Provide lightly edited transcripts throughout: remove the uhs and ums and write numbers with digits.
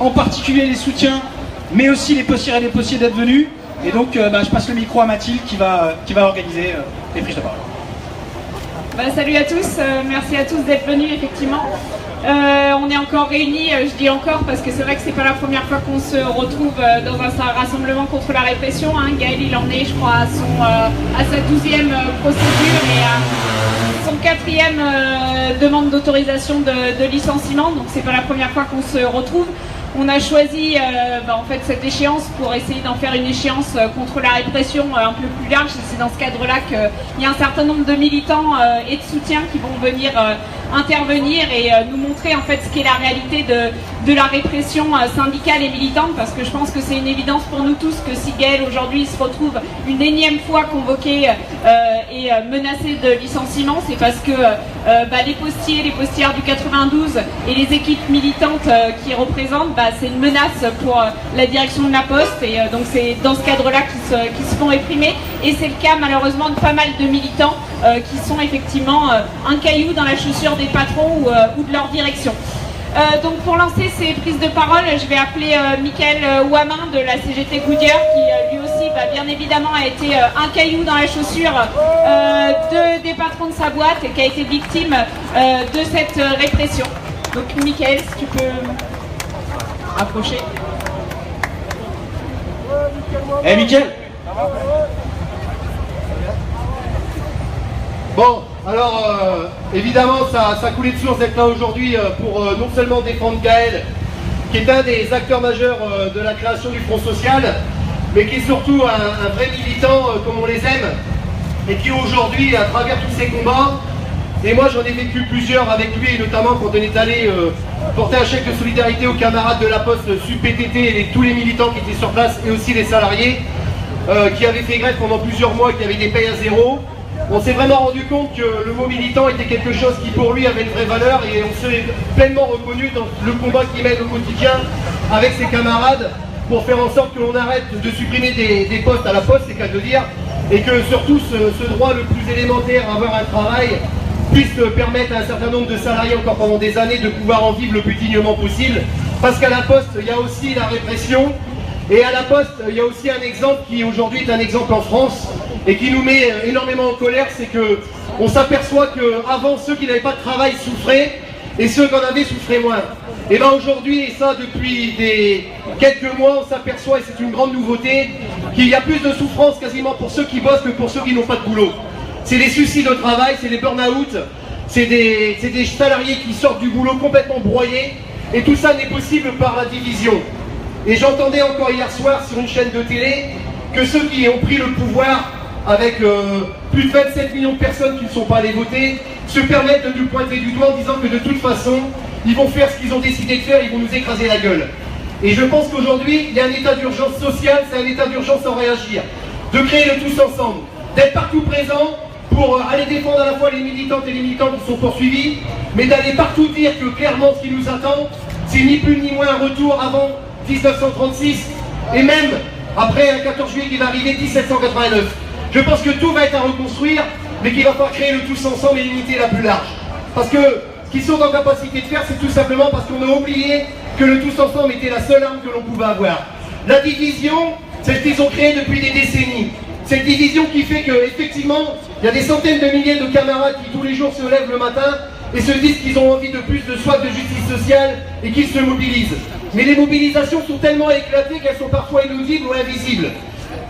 en particulier les soutiens, mais aussi les postières et les postiers d'être venus. Et donc je passe le micro à Mathilde qui va organiser les prises de parole. Salut à tous, merci à tous d'être venus effectivement. On est encore réunis, je dis encore parce que c'est vrai que c'est pas la première fois qu'on se retrouve dans un rassemblement contre la répression. Gaël il en est je crois à sa 12e procédure et à son 4e demande d'autorisation de licenciement, donc c'est pas la première fois qu'on se retrouve. On a choisi en fait cette échéance pour essayer d'en faire une échéance contre la répression un peu plus large. C'est dans ce cadre-là qu'il y a un certain nombre de militants et de soutiens qui vont venir intervenir et nous montrer en fait ce qu'est la réalité de la répression syndicale et militante, parce que je pense que c'est une évidence pour nous tous que si Gaël aujourd'hui se retrouve une énième fois convoqué et menacé de licenciement, c'est parce que les postiers, les postières du 92 et les équipes militantes qui représentent, c'est une menace pour la direction de la Poste, et donc c'est dans ce cadre-là qu'ils se font réprimer, et c'est le cas malheureusement de pas mal de militants qui sont effectivement un caillou dans la chaussure des patrons ou de leur direction. Donc pour lancer ces prises de parole, je vais appeler Mickaël Ouamin de la CGT Goodyear, qui lui aussi bien évidemment a été un caillou dans la chaussure des patrons de sa boîte et qui a été victime de cette répression. Donc Mickaël, si tu peux approcher. Mickaël. Bon, alors évidemment ça coulait de source d'être là aujourd'hui pour non seulement défendre Gaël, qui est un des acteurs majeurs de la création du Front Social, mais qui est surtout un vrai militant comme on les aime, et qui aujourd'hui, à travers tous ces combats, et moi j'en ai vécu plusieurs avec lui, et notamment quand on est allé porter un chèque de solidarité aux camarades de la Poste, SUPTT, et tous les militants qui étaient sur place, et aussi les salariés, qui avaient fait grève pendant plusieurs mois et qui avaient des payes à zéro. On s'est vraiment rendu compte que le mot militant était quelque chose qui pour lui avait une vraie valeur, et on s'est pleinement reconnu dans le combat qu'il mène au quotidien avec ses camarades pour faire en sorte que l'on arrête de supprimer des postes à la Poste, c'est qu'à de dire, et que surtout ce droit le plus élémentaire à avoir un travail puisse permettre à un certain nombre de salariés encore pendant des années de pouvoir en vivre le plus dignement possible. Parce qu'à la Poste, il y a aussi la répression, et à la Poste, il y a aussi un exemple qui aujourd'hui est un exemple en France, et qui nous met énormément en colère, c'est que on s'aperçoit qu'avant, ceux qui n'avaient pas de travail souffraient, et ceux qui en avaient souffraient moins. Et bien aujourd'hui, et ça depuis quelques mois, on s'aperçoit, et c'est une grande nouveauté, qu'il y a plus de souffrance quasiment pour ceux qui bossent que pour ceux qui n'ont pas de boulot. C'est des suicides au travail, c'est des burn-out, c'est des salariés qui sortent du boulot complètement broyés, et tout ça n'est possible par la division. Et j'entendais encore hier soir sur une chaîne de télé que ceux qui ont pris le pouvoir avec plus de 27 millions de personnes qui ne sont pas allées voter, se permettent de nous pointer du doigt en disant que de toute façon, ils vont faire ce qu'ils ont décidé de faire, ils vont nous écraser la gueule. Et je pense qu'aujourd'hui, il y a un état d'urgence sociale, c'est un état d'urgence sans réagir. De créer le tous ensemble, d'être partout présent pour aller défendre à la fois les militantes et les militants qui sont poursuivis, mais d'aller partout dire que clairement ce qui nous attend, c'est ni plus ni moins un retour avant 1936, et même après un 14 juillet qui va arriver 1789. Je pense que tout va être à reconstruire, mais qu'il va falloir créer le tous ensemble et l'unité la plus large. Parce que ce qu'ils sont en capacité de faire, c'est tout simplement parce qu'on a oublié que le tous ensemble était la seule arme que l'on pouvait avoir. La division, c'est ce qu'ils ont créé depuis des décennies. Cette division qui fait qu'effectivement, il y a des centaines de milliers de camarades qui tous les jours se lèvent le matin et se disent qu'ils ont envie de plus de soif de justice sociale et qu'ils se mobilisent. Mais les mobilisations sont tellement éclatées qu'elles sont parfois inaudibles ou invisibles.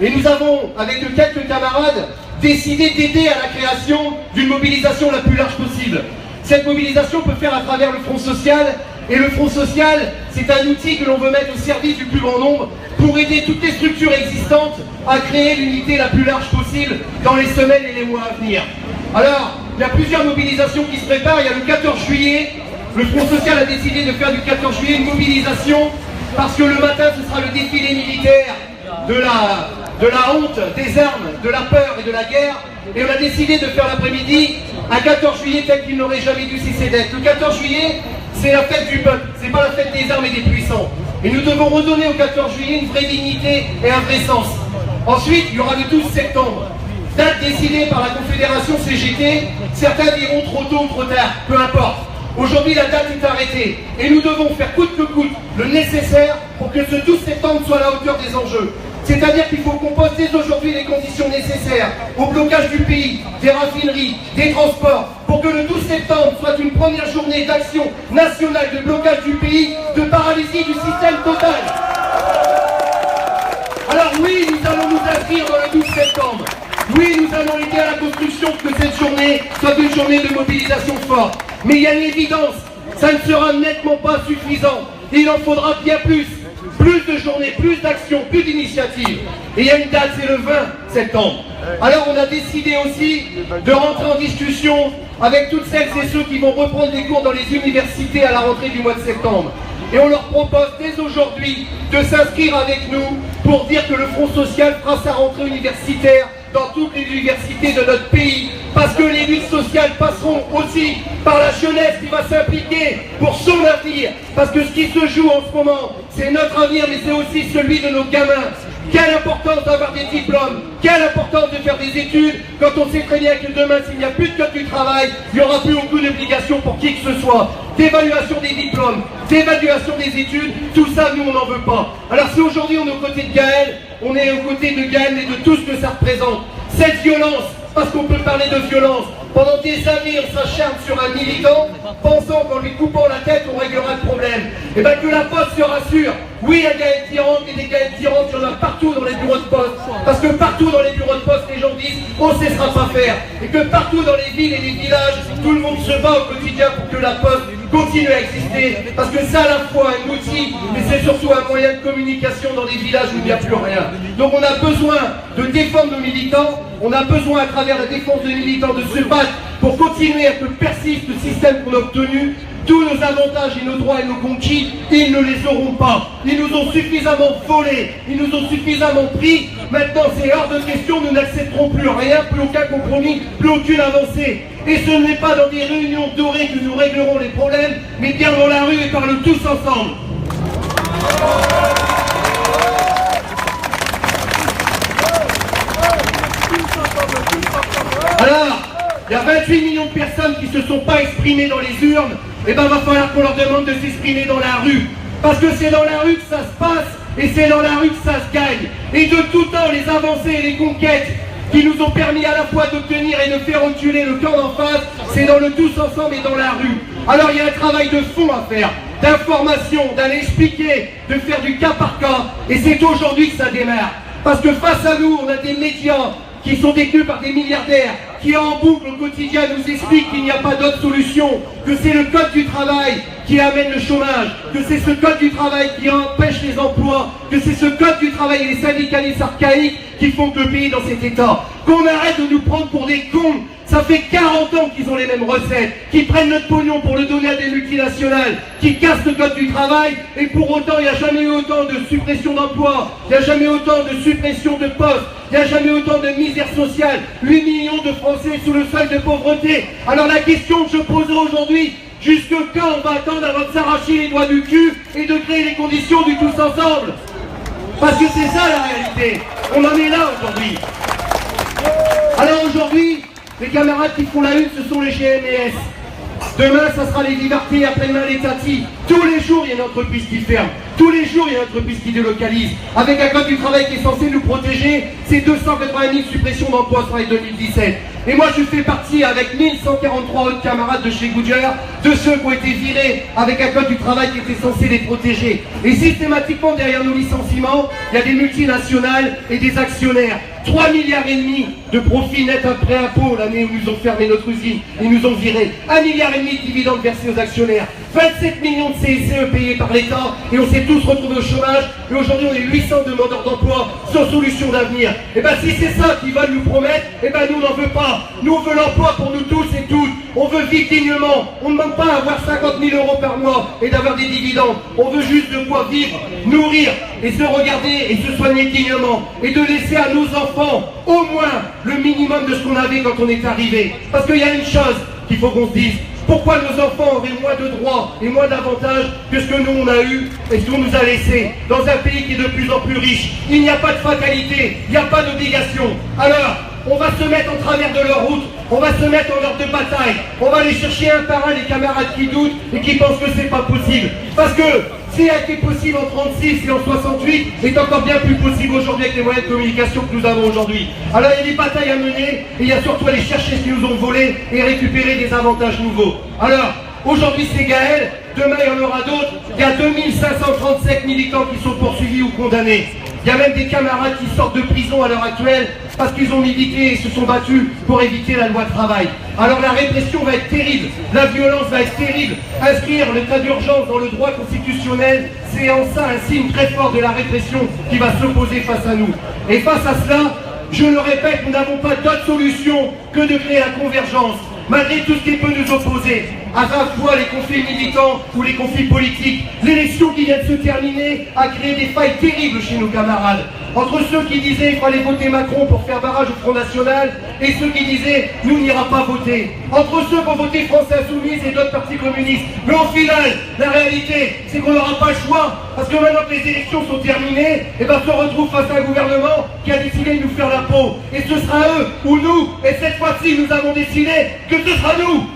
Et nous avons, avec quelques camarades, décidé d'aider à la création d'une mobilisation la plus large possible. Cette mobilisation peut faire à travers le Front Social, et le Front Social, c'est un outil que l'on veut mettre au service du plus grand nombre pour aider toutes les structures existantes à créer l'unité la plus large possible dans les semaines et les mois à venir. Alors, il y a plusieurs mobilisations qui se préparent. Il y a le 14 juillet, le Front Social a décidé de faire du 14 juillet une mobilisation parce que le matin, ce sera le défilé militaire de la honte, des armes, de la peur et de la guerre. Et on a décidé de faire l'après-midi un 14 juillet tel qu'il n'aurait jamais dû cesser d'être. Le 14 juillet, c'est la fête du peuple, c'est pas la fête des armes et des puissants. Et nous devons redonner au 14 juillet une vraie dignité et un vrai sens. Ensuite, il y aura le 12 septembre, date décidée par la Confédération CGT. Certains diront trop tôt ou trop tard, peu importe. Aujourd'hui, la date est arrêtée et nous devons faire coûte que coûte le nécessaire pour que ce 12 septembre soit à la hauteur des enjeux. C'est-à-dire qu'il faut qu'on pose dès aujourd'hui les conditions nécessaires au blocage du pays, des raffineries, des transports, pour que le 12 septembre soit une première journée d'action nationale de blocage du pays, de paralysie du système total. Alors oui, nous allons nous inscrire dans le 12 septembre. Oui, nous allons aider à la construction que cette journée soit une journée de mobilisation forte. Mais il y a une évidence, ça ne sera nettement pas suffisant. Il en faudra bien plus. Plus de journées, plus d'actions, plus d'initiatives. Et il y a une date, c'est le 20 septembre. Alors on a décidé aussi de rentrer en discussion avec toutes celles et ceux qui vont reprendre les cours dans les universités à la rentrée du mois de septembre. Et on leur propose dès aujourd'hui de s'inscrire avec nous pour dire que le Front Social fera sa rentrée universitaire dans toutes les universités de notre pays, parce que les luttes sociales passeront aussi par la jeunesse qui va s'impliquer pour son avenir, parce que ce qui se joue en ce moment, c'est notre avenir, mais c'est aussi celui de nos gamins. Quelle importance d'avoir des diplômes, quelle importance de faire des études, quand on sait très bien que demain, s'il n'y a plus de code du travail, il n'y aura plus aucune obligation pour qui que ce soit, d'évaluation des diplômes, d'évaluation des études, tout ça, nous, on n'en veut pas. Alors si aujourd'hui on est aux côtés de Gaël, on est aux côtés de Gaël et de tout ce que ça représente. Cette violence, parce qu'on peut parler de violence, pendant des années, on s'acharne sur un militant, pensant qu'en lui coupant la tête, on réglera le problème. Et bien que la Poste se rassure, oui, il y a Gaël Tyrande et des Gaël Tyrande, il y en a partout dans les bureaux de poste. Parce que partout dans les bureaux de poste, les gens disent, on ne cessera pas faire. Et que partout dans les villes et les villages, tout le monde se bat au quotidien pour que la Poste continue à exister. Parce que c'est à la fois un outil, mais c'est surtout un moyen de communication dans des villages où il n'y a plus rien. Donc on a besoin de défendre nos militants, on a besoin à travers la défense des militants de se battre pour continuer à que persiste le système qu'on a obtenu. Tous nos avantages et nos droits et nos conquis, ils ne les auront pas. Ils nous ont suffisamment volés, ils nous ont suffisamment pris. Maintenant, c'est hors de question, nous n'accepterons plus rien, plus aucun compromis, plus aucune avancée. Et ce n'est pas dans des réunions dorées que nous réglerons les problèmes, mais bien dans la rue et par le tous ensemble. Alors, il y a 28 millions de personnes qui ne se sont pas exprimées dans les urnes, et bien il va falloir qu'on leur demande de s'exprimer dans la rue. Parce que c'est dans la rue que ça se passe, et c'est dans la rue que ça se gagne. Et de tout temps, les avancées et les conquêtes qui nous ont permis à la fois d'obtenir et de faire reculer le camp d'en face, c'est dans le tous ensemble et dans la rue. Alors il y a un travail de fond à faire, d'information, d'aller expliquer, de faire du cas par cas, et c'est aujourd'hui que ça démarre. Parce que face à nous, on a des médias qui sont détenus par des milliardaires, qui en boucle au quotidien nous expliquent qu'il n'y a pas d'autre solution, que c'est le code du travail qui amène le chômage, que c'est ce code du travail qui empêche les emplois, que c'est ce code du travail et les syndicalistes archaïques qui font que le pays est dans cet état. Qu'on arrête de nous prendre pour des cons. Ça fait 40 ans qu'ils ont les mêmes recettes, qui prennent notre pognon pour le donner à des multinationales, qui cassent le code du travail, et pour autant il n'y a jamais eu autant de suppression d'emplois, il n'y a jamais eu autant de suppression de postes, il n'y a jamais eu autant de misère sociale, 8 millions de Français sous le seuil de pauvreté. Alors la question que je poserai aujourd'hui, jusque quand on va attendre avant de s'arracher les doigts du cul et de créer les conditions du tous ensemble? Parce que c'est ça la réalité, on en est là aujourd'hui. Alors aujourd'hui, les camarades qui font la une, ce sont les GMS. Demain, ça sera les Libertés, après-demain les Tati. Tous les jours, il y a une entreprise qui ferme. Tous les jours, il y a une entreprise qui délocalise. Avec un code du travail qui est censé nous protéger, c'est 280 000 suppressions d'emplois sur les 2017. Et moi, je fais partie, avec 1143 autres camarades de chez Goodyear, de ceux qui ont été virés avec un code du travail qui était censé les protéger. Et systématiquement, derrière nos licenciements, il y a des multinationales et des actionnaires. 3,5 milliards de profits nets après impôt l'année où nous ont fermé notre usine. Ils nous ont virés. 1,5 milliard de dividendes versés aux actionnaires. 27 millions de CSE payés par l'État. Et on s'est tous retrouvés au chômage. Et aujourd'hui, on est 800 demandeurs d'emploi sans solution d'avenir. Et bien, si c'est ça qu'ils veulent nous promettre, et bien, nous, on n'en veut pas. Nous, on veut l'emploi pour nous tous et toutes. On veut vivre dignement. On ne demande pas à avoir 50 000 € par mois et d'avoir des dividendes. On veut juste de quoi vivre, nourrir et se regarder et se soigner dignement. Et de laisser à nos enfants au moins le minimum de ce qu'on avait quand on est arrivé. Parce qu'il y a une chose qu'il faut qu'on se dise. Pourquoi nos enfants auraient moins de droits et moins d'avantages que ce que nous on a eu et ce qu'on nous a laissé dans un pays qui est de plus en plus riche? Il n'y a pas de fatalité, il n'y a pas d'obligation. Alors, on va se mettre en travers de leur route, on va se mettre en ordre de bataille, on va aller chercher un par un les camarades qui doutent et qui pensent que c'est pas possible. Parce que ce qui a été possible en 36 et en 68 est encore bien plus possible aujourd'hui avec les moyens de communication que nous avons aujourd'hui. Alors il y a des batailles à mener et il y a surtout à aller chercher ce qui nous ont volé et récupérer des avantages nouveaux. Alors, aujourd'hui c'est Gaël, demain il y en aura d'autres. Il y a 2537 militants qui sont poursuivis ou condamnés. Il y a même des camarades qui sortent de prison à l'heure actuelle parce qu'ils ont milité et se sont battus pour éviter la loi travail. Alors la répression va être terrible, la violence va être terrible. Inscrire l'état d'urgence dans le droit constitutionnel, c'est en ça un signe très fort de la répression qui va s'opposer face à nous. Et face à cela, je le répète, nous n'avons pas d'autre solution que de créer la convergence. Malgré tout ce qui peut nous opposer, à la fois les conflits militants ou les conflits politiques, l'élection qui vient de se terminer a créé des failles terribles chez nos camarades. Entre ceux qui disaient qu'il fallait voter Macron pour faire barrage au Front National et ceux qui disaient nous n'ira pas voter. Entre ceux qui ont voté France Insoumise et d'autres partis communistes. Mais au final, la réalité, c'est qu'on n'aura pas le choix parce que maintenant que les élections sont terminées, on se retrouve face à un gouvernement qui a décidé de nous faire la peau. Et ce sera eux ou nous. Et cette fois-ci, nous avons décidé que ce sera nous.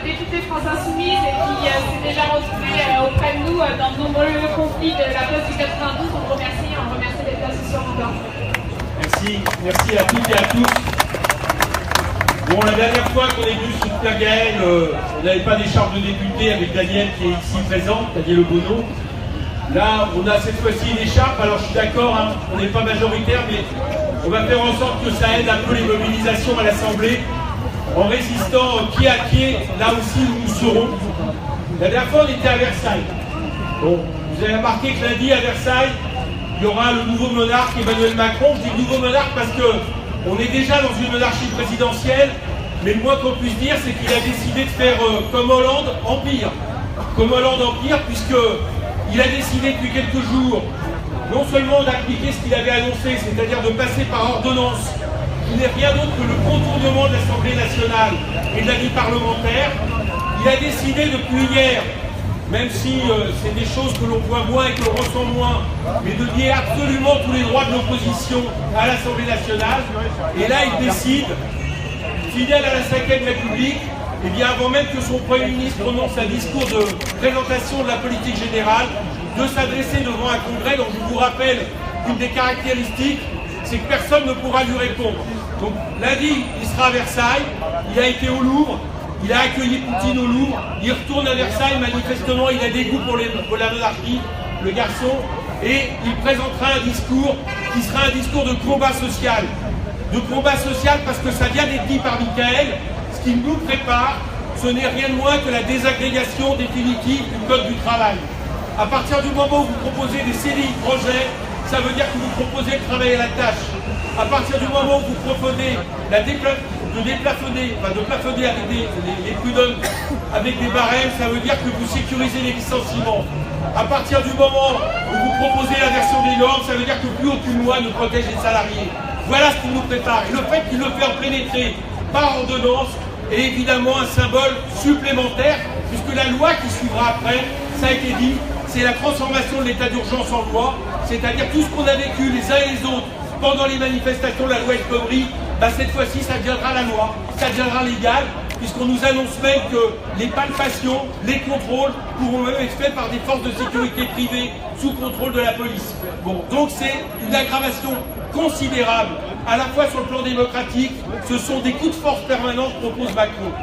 Député France Insoumise et qui s'est déjà retrouvé auprès de nous dans de nombreux conflits de la place du 92. On remercie d'être là ce soir encore. Merci à toutes et à tous. Bon, la dernière fois qu'on est venu soutenir Gaël, on n'avait pas d'écharpe de député avec Daniel qui est ici présent, Daniel Obono. Là, on a cette fois-ci une écharpe, alors je suis d'accord, hein, on n'est pas majoritaire, mais on va faire en sorte que ça aide un peu les mobilisations à l'Assemblée, en résistant pied à pied, là aussi où nous serons. La dernière fois, on était à Versailles. Bon, vous avez remarqué que lundi, à Versailles, il y aura le nouveau monarque Emmanuel Macron. Je dis le nouveau monarque parce qu'on est déjà dans une monarchie présidentielle, mais le moins qu'on puisse dire, c'est qu'il a décidé de faire comme Hollande, empire. Comme Hollande, empire, puisqu'il a décidé depuis quelques jours, non seulement d'appliquer ce qu'il avait annoncé, c'est-à-dire de passer par ordonnance, qui n'est rien d'autre que le contournement de l'Assemblée nationale et de la vie parlementaire. Il a décidé depuis hier, même si c'est des choses que l'on voit moins et que l'on ressent moins, mais de nier absolument tous les droits de l'opposition à l'Assemblée nationale. Et là, il décide, fidèle à la 5e République, et bien avant même que son Premier ministre prononce un discours de présentation de la politique générale, de s'adresser devant un congrès dont je vous rappelle qu'une des caractéristiques, c'est que personne ne pourra lui répondre. Donc lundi, il sera à Versailles, il a été au Louvre, il a accueilli Poutine au Louvre, il retourne à Versailles, manifestement il a des goûts pour la monarchie, le garçon, et il présentera un discours qui sera un discours de combat social. De combat social parce que ça vient d'être dit par Michael, ce qu'il nous prépare, ce n'est rien de moins que la désagrégation définitive du Code du travail. À partir du moment où vous proposez des séries de projets, ça veut dire que vous proposez de travailler à la tâche. À partir du moment où vous proposez de plafonner avec les prud'hommes avec des barèmes, ça veut dire que vous sécurisez les licenciements. À partir du moment où vous proposez l'inversion des normes, ça veut dire que plus aucune loi ne protège les salariés. Voilà ce qu'il nous prépare. Et le fait qu'il le fait en pénétrer par ordonnance est évidemment un symbole supplémentaire, puisque la loi qui suivra après, ça a été dit, c'est la transformation de l'état d'urgence en loi, c'est-à-dire tout ce qu'on a vécu les uns et les autres pendant les manifestations de la loi El Khomri, cette fois-ci ça deviendra la loi, ça deviendra légal, puisqu'on nous annonce même que les palpations, les contrôles pourront même être faits par des forces de sécurité privées sous contrôle de la police. Bon, donc c'est une aggravation considérable, à la fois sur le plan démocratique, ce sont des coups de force permanents que propose Macron.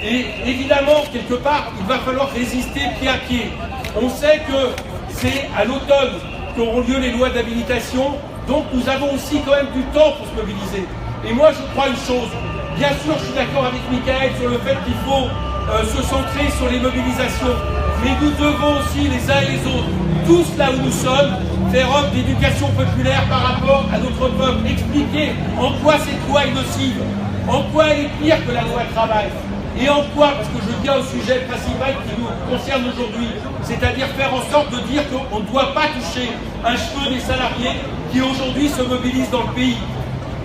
Et évidemment, quelque part, il va falloir résister pied à pied. On sait que c'est à l'automne qu'auront lieu les lois d'habilitation, donc nous avons aussi quand même du temps pour se mobiliser. Et moi, je crois une chose. Bien sûr, je suis d'accord avec Michael sur le fait qu'il faut se centrer sur les mobilisations. Mais nous devons aussi, les uns et les autres, tous là où nous sommes, faire œuvre d'éducation populaire par rapport à notre peuple. Expliquer en quoi cette loi est nocive, en quoi elle est pire que la loi travail. Et en quoi, parce que je viens au sujet principal qui nous concerne aujourd'hui, c'est-à-dire faire en sorte de dire qu'on ne doit pas toucher un cheveu des salariés qui aujourd'hui se mobilisent dans le pays.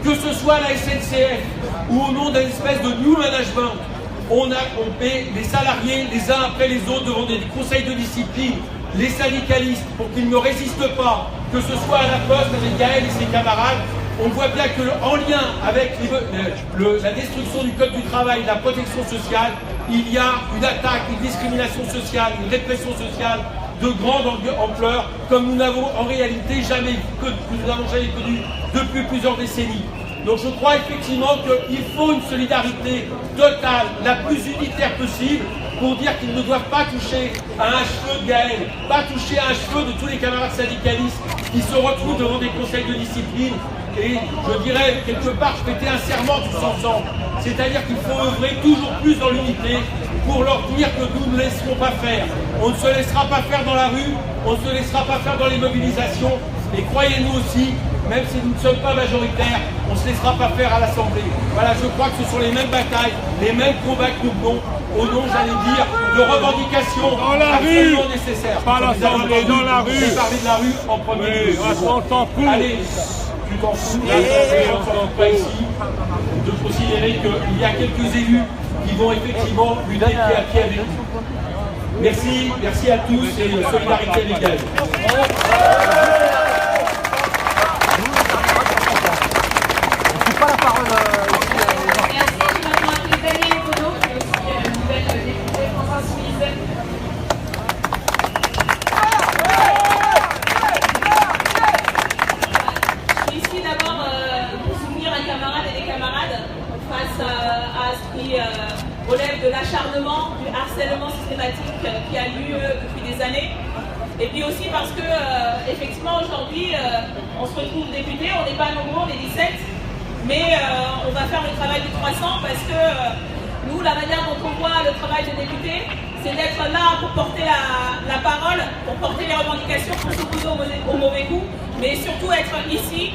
Que ce soit la SNCF ou au nom d'une espèce de new management, on met les salariés les uns après les autres devant des conseils de discipline, les syndicalistes pour qu'ils ne résistent pas, que ce soit à la Poste avec Gaël et ses camarades. On voit bien qu'en lien avec la destruction du code du travail, la protection sociale, il y a une attaque, une discrimination sociale, une répression sociale de grande ampleur, comme nous n'avons en réalité jamais connu depuis plusieurs décennies. Donc je crois effectivement qu'il faut une solidarité totale, la plus unitaire possible, pour dire qu'ils ne doivent pas toucher à un cheveu de Gaël, pas toucher à un cheveu de tous les camarades syndicalistes qui se retrouvent devant des conseils de discipline. Et je dirais, quelque part, fêter un serment tous ensemble. C'est-à-dire qu'il faut œuvrer toujours plus dans l'unité pour leur dire que nous ne laisserons pas faire. On ne se laissera pas faire dans la rue, on ne se laissera pas faire dans les mobilisations. Et croyez-nous aussi, même si nous ne sommes pas majoritaires, on ne se laissera pas faire à l'Assemblée. Voilà, je crois que ce sont les mêmes batailles, les mêmes combats que nous menons, au nom, j'allais dire, de revendications absolument nécessaires. Pas l'Assemblée, dans la rue. J'ai parlé de la rue en premier lieu. On s'en fout. Allez, tu t'en fous, on pas ici, de considérer qu'il y a quelques élus qui vont effectivement lutter pied à pied avec nous. Merci à tous et solidarité avec Gaël. Relève de l'acharnement, du harcèlement systématique qui a lieu depuis des années. Et puis aussi parce que, effectivement, aujourd'hui, on se retrouve députés, on n'est pas nombreux, on est 17, mais on va faire le travail du 300 parce que nous, la manière dont on voit le travail des députés, c'est d'être là pour porter la parole, pour porter les revendications, pour s'opposer au mauvais coup, mais surtout être ici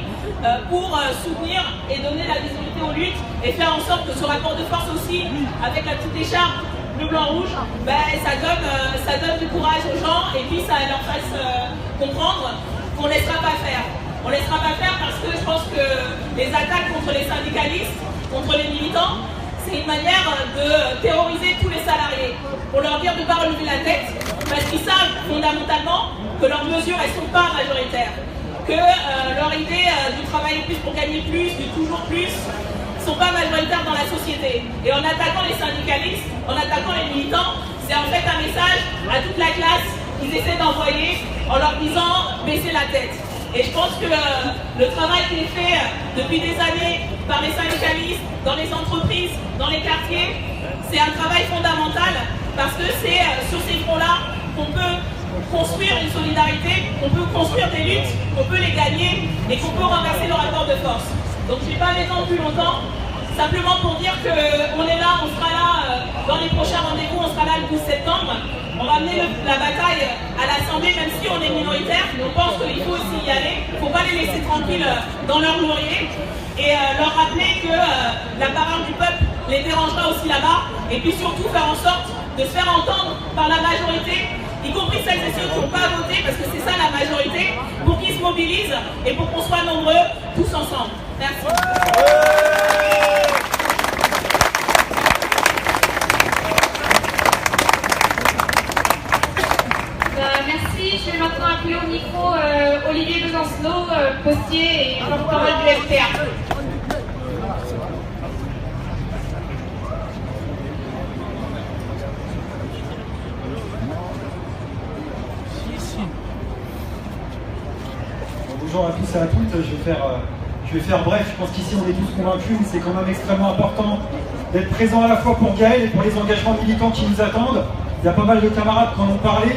pour soutenir et donner la visibilité aux luttes et faire en sorte que ce rapport de force aussi, avec la petite écharpe bleu, blanc, rouge, ça donne du courage aux gens et puis ça leur fasse comprendre qu'on ne laissera pas faire. On ne laissera pas faire parce que je pense que les attaques contre les syndicalistes, contre les militants, c'est une manière de terroriser tous les salariés, pour leur dire de ne pas relever la tête, parce qu'ils savent fondamentalement que leurs mesures, elles ne sont pas majoritaires, que leur idée du travailler plus pour gagner plus, du toujours plus, ne sont pas majoritaires dans la société. Et en attaquant les syndicalistes, en attaquant les militants, c'est en fait un message à toute la classe qu'ils essaient d'envoyer en leur disant baissez la tête. Et je pense que le travail qui est fait depuis des années par les syndicalistes, dans les entreprises, dans les quartiers, c'est un travail fondamental parce que c'est sur ces fronts-là qu'on peut construire une solidarité, qu'on peut construire des luttes, qu'on peut les gagner et qu'on peut renverser le rapport de force. Donc je ne vais pas m'étendre plus longtemps, simplement pour dire qu'on est là, on sera là dans les prochains rendez-vous, on sera là le 12 septembre. On va mener la bataille à l'Assemblée, même si on est minoritaire, mais on pense qu'il faut aussi y aller. Il ne faut pas les laisser tranquilles dans leur laurier et leur rappeler que la parole du peuple les dérangera aussi là-bas. Et puis surtout faire en sorte de se faire entendre par la majorité, y compris celles et ceux qui n'ont pas voté, parce que c'est ça la majorité, pour qu'ils se mobilisent et pour qu'on soit nombreux tous ensemble. Merci. Merci, je vais maintenant appeler au micro Olivier Besancenot, postier et porte-parole du FPA. Bonjour à tous et à toutes, je vais faire bref. Je pense qu'ici on est tous convaincus, c'est quand même extrêmement important d'être présent à la fois pour Gaël et pour les engagements militants qui nous attendent. Il y a pas mal de camarades qui en ont parlé.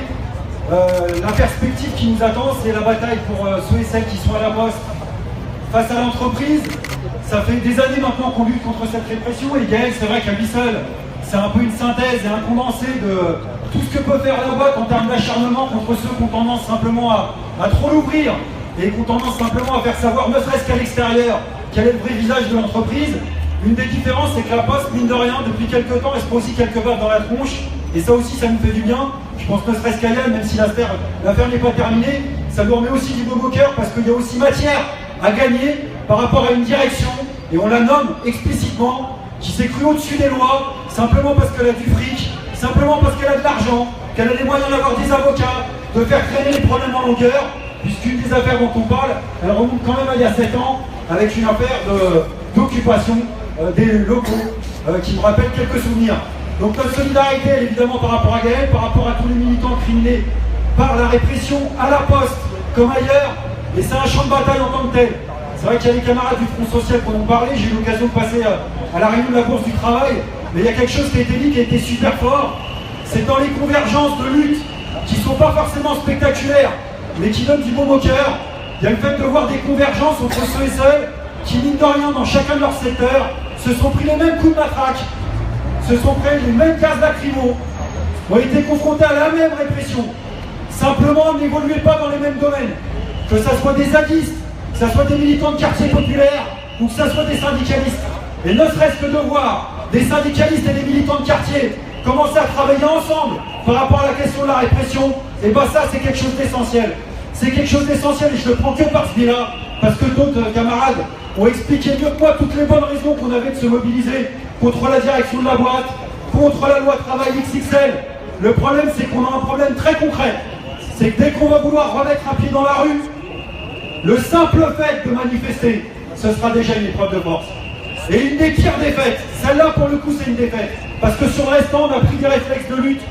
La perspective qui nous attend, c'est la bataille pour ceux et celles qui sont à la poste face à l'entreprise. Ça fait des années maintenant qu'on lutte contre cette répression et Gaël, c'est vrai qu'à lui seul, c'est un peu une synthèse et un condensé de tout ce que peut faire la boîte en termes d'acharnement contre ceux qui ont tendance simplement à trop l'ouvrir et qui ont tendance simplement à faire savoir, ne serait-ce qu'à l'extérieur, quel est le vrai visage de l'entreprise. Une des différences, c'est que la Poste, mine de rien, depuis quelques temps, elle se prend aussi quelques baffes dans la tronche. Et ça aussi, ça nous fait du bien. Je pense ne serait-ce qu'à Yann, même si l'affaire n'est pas terminée, ça nous remet aussi du beau au cœur parce qu'il y a aussi matière à gagner par rapport à une direction, et on la nomme explicitement, qui s'est crue au-dessus des lois, simplement parce qu'elle a du fric, simplement parce qu'elle a de l'argent, qu'elle a les moyens d'avoir des avocats, de faire traîner les problèmes en longueur, puisqu'une des affaires dont on parle, elle remonte quand même à il y a 7 ans, avec une affaire d'occupation des locaux qui me rappelle quelques souvenirs. Donc notre solidarité, elle est évidemment par rapport à Gaël, par rapport à tous les militants criminés par la répression à la Poste comme ailleurs, et c'est un champ de bataille en tant que tel. C'est vrai qu'il y a les camarades du Front Social qui en ont parlé, j'ai eu l'occasion de passer à la réunion de la Bourse du Travail, mais il y a quelque chose qui a été dit qui a été super fort, c'est dans les convergences de lutte qui ne sont pas forcément spectaculaires, mais qui donnent du baume au cœur. Il y a le fait de voir des convergences entre ceux et celles qui, mine de rien, dans chacun de leurs secteurs, se sont pris les mêmes coups de matraque, se sont pris les mêmes gaz lacrymaux, ont été confrontés à la même répression. Simplement, n'évoluez pas dans les mêmes domaines. Que ce soit des zadistes, que ce soit des militants de quartier populaire, ou que ce soit des syndicalistes. Et ne serait-ce que de voir des syndicalistes et des militants de quartier commencer à travailler ensemble par rapport à la question de la répression, et bien ça, c'est quelque chose d'essentiel. C'est quelque chose d'essentiel, et je le prends que par ce biais-là, parce que d'autres camarades ont expliqué mieux que moi toutes les bonnes raisons qu'on avait de se mobiliser contre la direction de la boîte, contre la loi travail XXL. Le problème, c'est qu'on a un problème très concret. C'est que dès qu'on va vouloir remettre un pied dans la rue, le simple fait de manifester, ce sera déjà une épreuve de force. Et une des pires défaites, celle-là pour le coup c'est une défaite, parce que sur le restant on a pris des réflexes de lutte,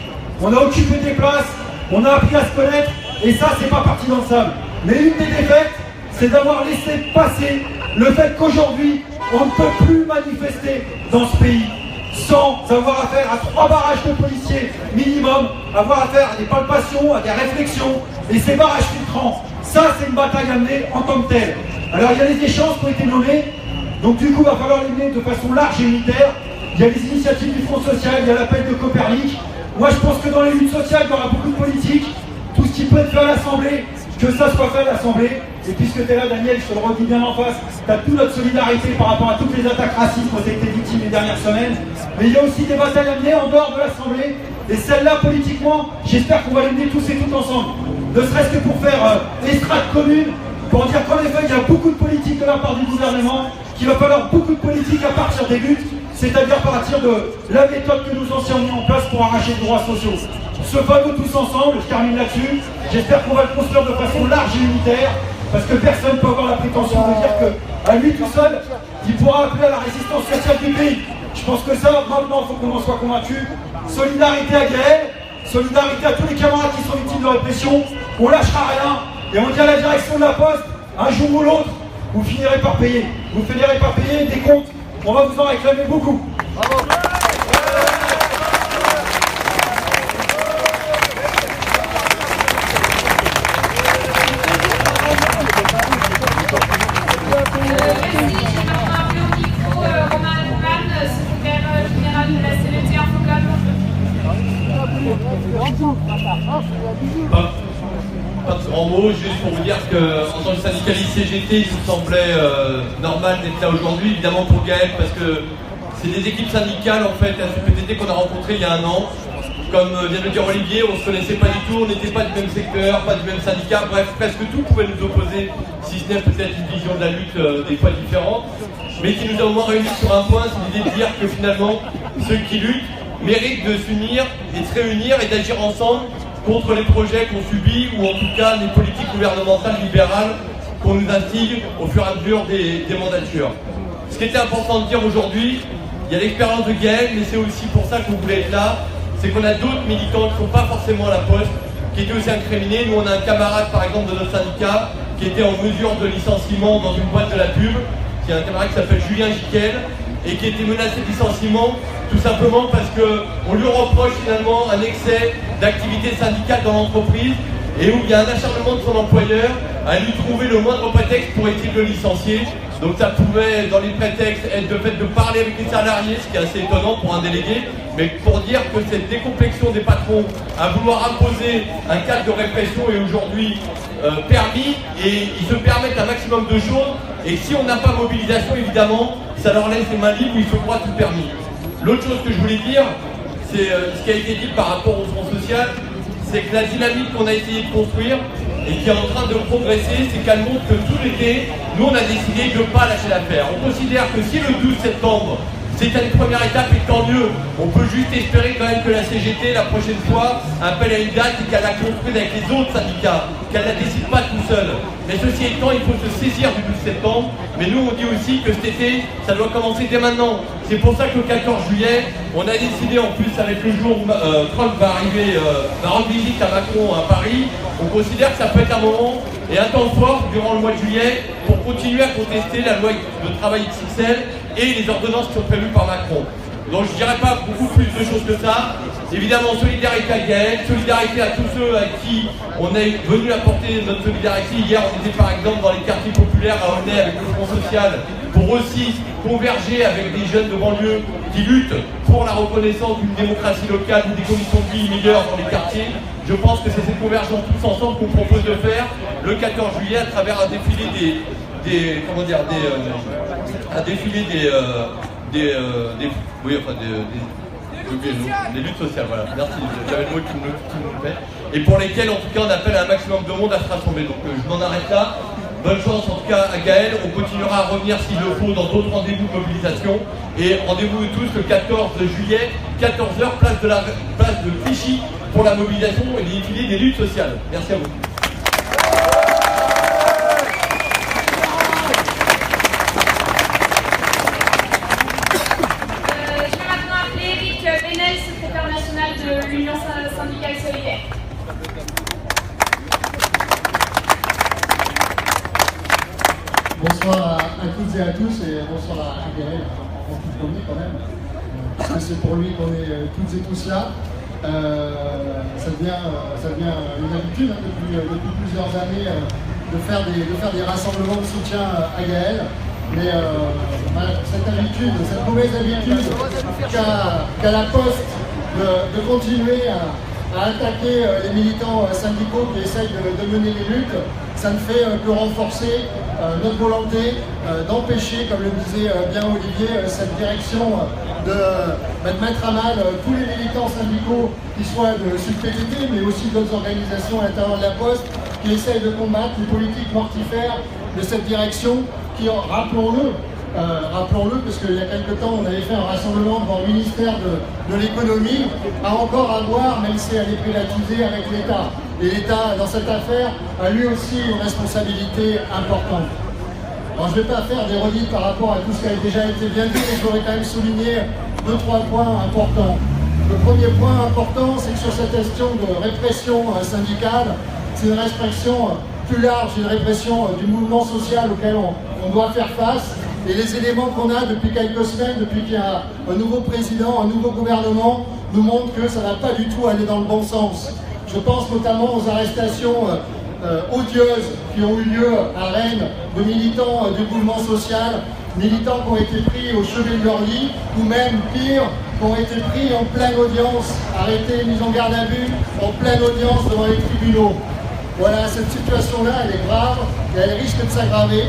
on a occupé des places, on a appris à se connaître, et ça c'est pas parti dans le sable. Mais une des défaites, c'est d'avoir laissé passer le fait qu'aujourd'hui on ne peut plus manifester dans ce pays sans avoir affaire à 3 barrages de policiers minimum, avoir affaire à des palpations, à des réflexions, et ces barrages filtrants, ça c'est une bataille à mener en tant que telle. Alors il y a les échanges qui ont été nommés, donc du coup il va falloir les mener de façon large et unitaire. Il y a les initiatives du Front Social, il y a l'appel de Copernic. Moi je pense que dans les luttes sociales il y aura beaucoup de politique, tout ce qui peut être fait à l'Assemblée, que ça soit fait à l'Assemblée. Et puisque tu es là Daniel, je te le redis bien en face, tu as toute notre solidarité par rapport à toutes les attaques racistes dont tu as été victime les dernières semaines. Mais il y a aussi des batailles à mener en dehors de l'Assemblée. Et celles-là, politiquement, j'espère qu'on va les mener tous et toutes ensemble. Ne serait-ce que pour faire estrade commune, pour dire qu'en effet, il y a beaucoup de politique de la part du gouvernement, qu'il va falloir beaucoup de politique à partir des luttes, c'est-à-dire à partir de la méthode que nous anciens ont mis en place pour arracher les droits sociaux. Ce fameux tous ensemble, je termine là-dessus, j'espère qu'on va le construire de façon large et unitaire, parce que personne ne peut avoir la prétention de dire qu'à lui tout seul, il pourra appeler à la résistance sociale du pays. Je pense que ça, maintenant, il faut qu'on en soit convaincu. Solidarité à Gaël, solidarité à tous les camarades qui sont victimes de répression. On lâchera rien, et on dit à la direction de la Poste, un jour ou l'autre, vous finirez par payer. Vous finirez par payer des comptes, on va vous en réclamer beaucoup. Bravo. Pas de grands mots, juste pour vous dire qu'en tant que syndicaliste CGT, il nous semblait normal d'être là aujourd'hui, évidemment pour Gaël, parce que c'est des équipes syndicales en fait, à CPTT qu'on a rencontré il y a 1 an. Comme vient de le dire Olivier, on ne se connaissait pas du tout, on n'était pas du même secteur, pas du même syndicat, bref, presque tout pouvait nous opposer, si ce n'est peut-être une vision de la lutte des fois différente, mais qui nous a au moins réunis sur un point, c'est l'idée de dire que finalement, ceux qui luttent méritent de s'unir et de se réunir et d'agir ensemble contre les projets qu'on subit ou en tout cas les politiques gouvernementales libérales qu'on nous instigue au fur et à mesure des mandatures. Ce qui était important de dire aujourd'hui, il y a l'expérience de Gaël, mais c'est aussi pour ça qu'on voulait être là, c'est qu'on a d'autres militants qui ne sont pas forcément à la Poste, qui étaient aussi incriminés. Nous on a un camarade par exemple de notre syndicat qui était en mesure de licenciement dans une boîte de la pub, qui est un camarade qui s'appelle Julien Jiquel et qui était menacé de licenciement tout simplement parce qu'on lui reproche finalement un excès d'activité syndicale dans l'entreprise et où il y a un acharnement de son employeur à lui trouver le moindre prétexte pour essayer de le licencier. Donc ça pouvait, dans les prétextes, être le fait de parler avec les salariés, ce qui est assez étonnant pour un délégué, mais pour dire que cette décomplexion des patrons à vouloir imposer un cadre de répression est aujourd'hui permis, et ils se permettent un maximum de choses, et si on n'a pas mobilisation, évidemment, ça leur laisse les mains libres où ils se croient tout permis. L'autre chose que je voulais dire, c'est ce qui a été dit par rapport au Front Social, c'est que la dynamique qu'on a essayé de construire et qui est en train de progresser, c'est qu'elle montre que tout l'été, nous on a décidé de ne pas lâcher l'affaire. On considère que si le 12 septembre, c'était une première étape et tant mieux, on peut juste espérer quand même que la CGT, la prochaine fois, appelle à une date et qu'elle la construise avec les autres syndicats, qu'elle ne la décide pas tout seul. Mais ceci étant, il faut se saisir du 12 septembre, mais nous on dit aussi que cet été, ça doit commencer dès maintenant. C'est pour ça que le 14 juillet, on a décidé, en plus avec le jour où Trump va arriver, va rendre visite à Macron à Paris, on considère que ça peut être un moment et un temps fort durant le mois de juillet pour continuer à contester la loi de travail XXL et les ordonnances qui sont prévues par Macron. Donc je ne dirais pas beaucoup plus de choses que ça. Évidemment, solidarité à Gaël, solidarité à tous ceux à qui on est venu apporter notre solidarité. Hier, on était par exemple dans les quartiers populaires à Aulnay avec le Front Social pour aussi converger avec des jeunes de banlieue qui luttent pour la reconnaissance d'une démocratie locale, ou des conditions de vie meilleures dans les quartiers. Je pense que c'est cette convergence tous ensemble qu'on propose de faire le 14 juillet à travers un défilé des luttes sociales, voilà, merci, j'avais le mot qui me fait, et pour lesquels en tout cas on appelle un maximum de monde à se rassembler. Donc je m'en arrête là. Bonne chance en tout cas à Gaël, on continuera à revenir s'il le faut dans d'autres rendez-vous de mobilisation, et rendez-vous tous le 14 juillet, 14h, place de Clichy pour la mobilisation et les défilés des luttes sociales. Merci à vous. Secrétaire national de l'Union syndicale solidaire. Bonsoir à toutes et à tous, et bonsoir à Gaël en tout premier quand même, parce que c'est pour lui qu'on est toutes et tous là. Ça devient une habitude depuis plusieurs années de faire des rassemblements de soutien à Gaël. Mais cette habitude, cette mauvaise habitude qu'a la Poste de continuer à attaquer les militants syndicaux qui essayent de mener les luttes, ça ne fait que renforcer notre volonté d'empêcher, comme le disait bien Olivier, cette direction de mettre à mal tous les militants syndicaux qui soient de SUDPTT, mais aussi d'autres organisations à l'intérieur de la Poste qui essayent de combattre les politiques mortifères de cette direction qui, rappelons-le, parce qu'il y a quelque temps, on avait fait un rassemblement devant le ministère de l'économie, a encore à voir, même si elle est privatisée, avec l'État. Et l'État, dans cette affaire, a lui aussi une responsabilité importante. Alors, je ne vais pas faire des redites par rapport à tout ce qui a déjà été bien dit, mais je voudrais quand même souligner 2-3 points importants. Le premier point important, c'est que sur cette question de répression syndicale, c'est une répression plus large, une répression du mouvement social auquel on doit faire face. Et les éléments qu'on a depuis quelques semaines, depuis qu'il y a un nouveau président, un nouveau gouvernement, nous montrent que ça ne va pas du tout aller dans le bon sens. Je pense notamment aux arrestations odieuses qui ont eu lieu à Rennes de militants du mouvement social, militants qui ont été pris au chevet de leur lit, ou même pire, qui ont été pris en pleine audience, arrêtés, mis en garde à vue, en pleine audience devant les tribunaux. Voilà, cette situation-là, elle est grave et elle risque de s'aggraver.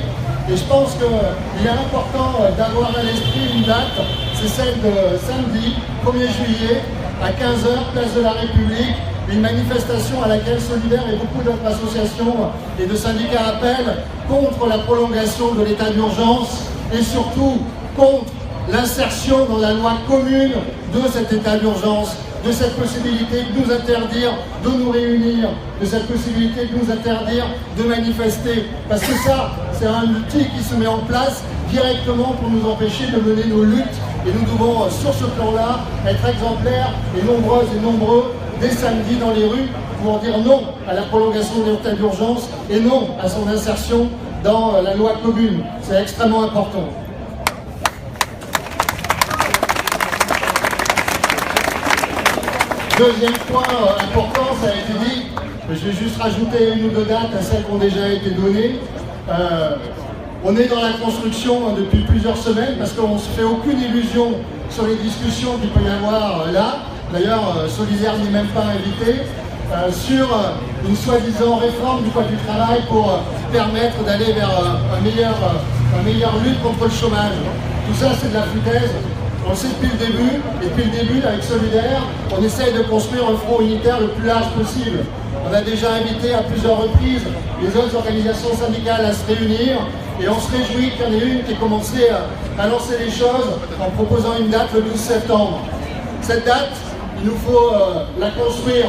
Et je pense qu'il est important d'avoir à l'esprit une date, c'est celle de samedi, 1er juillet, à 15h, place de la République, une manifestation à laquelle Solidaire et beaucoup d'autres associations et de syndicats appellent contre la prolongation de l'état d'urgence et surtout contre l'insertion dans la loi commune de cet état d'urgence, de cette possibilité de nous interdire de nous réunir, de cette possibilité de nous interdire de manifester. Parce que ça, c'est un outil qui se met en place directement pour nous empêcher de mener nos luttes. Et nous devons, sur ce plan-là, être exemplaires et nombreuses et nombreux dès samedi dans les rues pour dire non à la prolongation de l'état d'urgence et non à son insertion dans la loi commune. C'est extrêmement important. Deuxième point important, ça a été dit, je vais juste rajouter une ou deux dates à celles qui ont déjà été données. On est dans la construction depuis plusieurs semaines parce qu'on ne se fait aucune illusion sur les discussions qu'il peut y avoir là. D'ailleurs, Solidaire n'est même pas invité. Sur une soi-disant réforme du code du travail pour permettre d'aller vers une meilleure lutte contre le chômage. Tout ça, c'est de la foutaise. On le sait depuis le début, et depuis le début, avec Solidaire, on essaye de construire un front unitaire le plus large possible. On a déjà invité à plusieurs reprises les autres organisations syndicales à se réunir, et on se réjouit qu'il y en ait une qui ait commencé à lancer les choses en proposant une date le 12 septembre. Cette date, il nous faut la construire,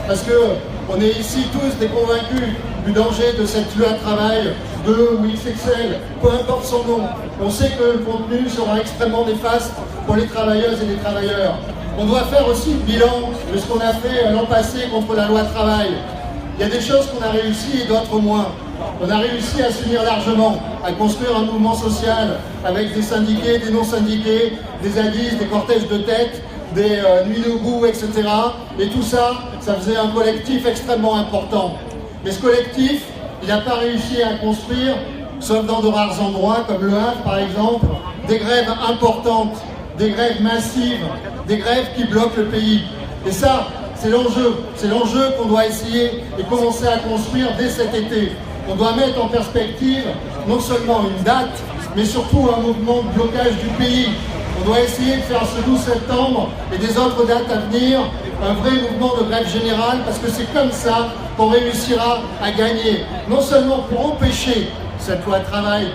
parce qu'on est ici tous des convaincus du danger de cette loi travail, ou XXL, peu importe son nom. On sait que le contenu sera extrêmement néfaste pour les travailleuses et les travailleurs. On doit faire aussi le bilan de ce qu'on a fait l'an passé contre la loi travail. Il y a des choses qu'on a réussi et d'autres moins. On a réussi à s'unir largement, à construire un mouvement social avec des syndiqués, des non-syndiqués, des ADIS, des cortèges de tête, des nuits debout, etc. Et tout ça, ça faisait un collectif extrêmement important. Mais ce collectif, il n'a pas réussi à construire, sauf dans de rares endroits, comme Le Havre par exemple, des grèves importantes, des grèves massives, des grèves qui bloquent le pays. Et ça, c'est l'enjeu. C'est l'enjeu qu'on doit essayer et commencer à construire dès cet été. On doit mettre en perspective non seulement une date, mais surtout un mouvement de blocage du pays. On doit essayer de faire ce 12 septembre et des autres dates à venir un vrai mouvement de grève générale, parce que c'est comme ça qu'on réussira à gagner, non seulement pour empêcher cette loi travail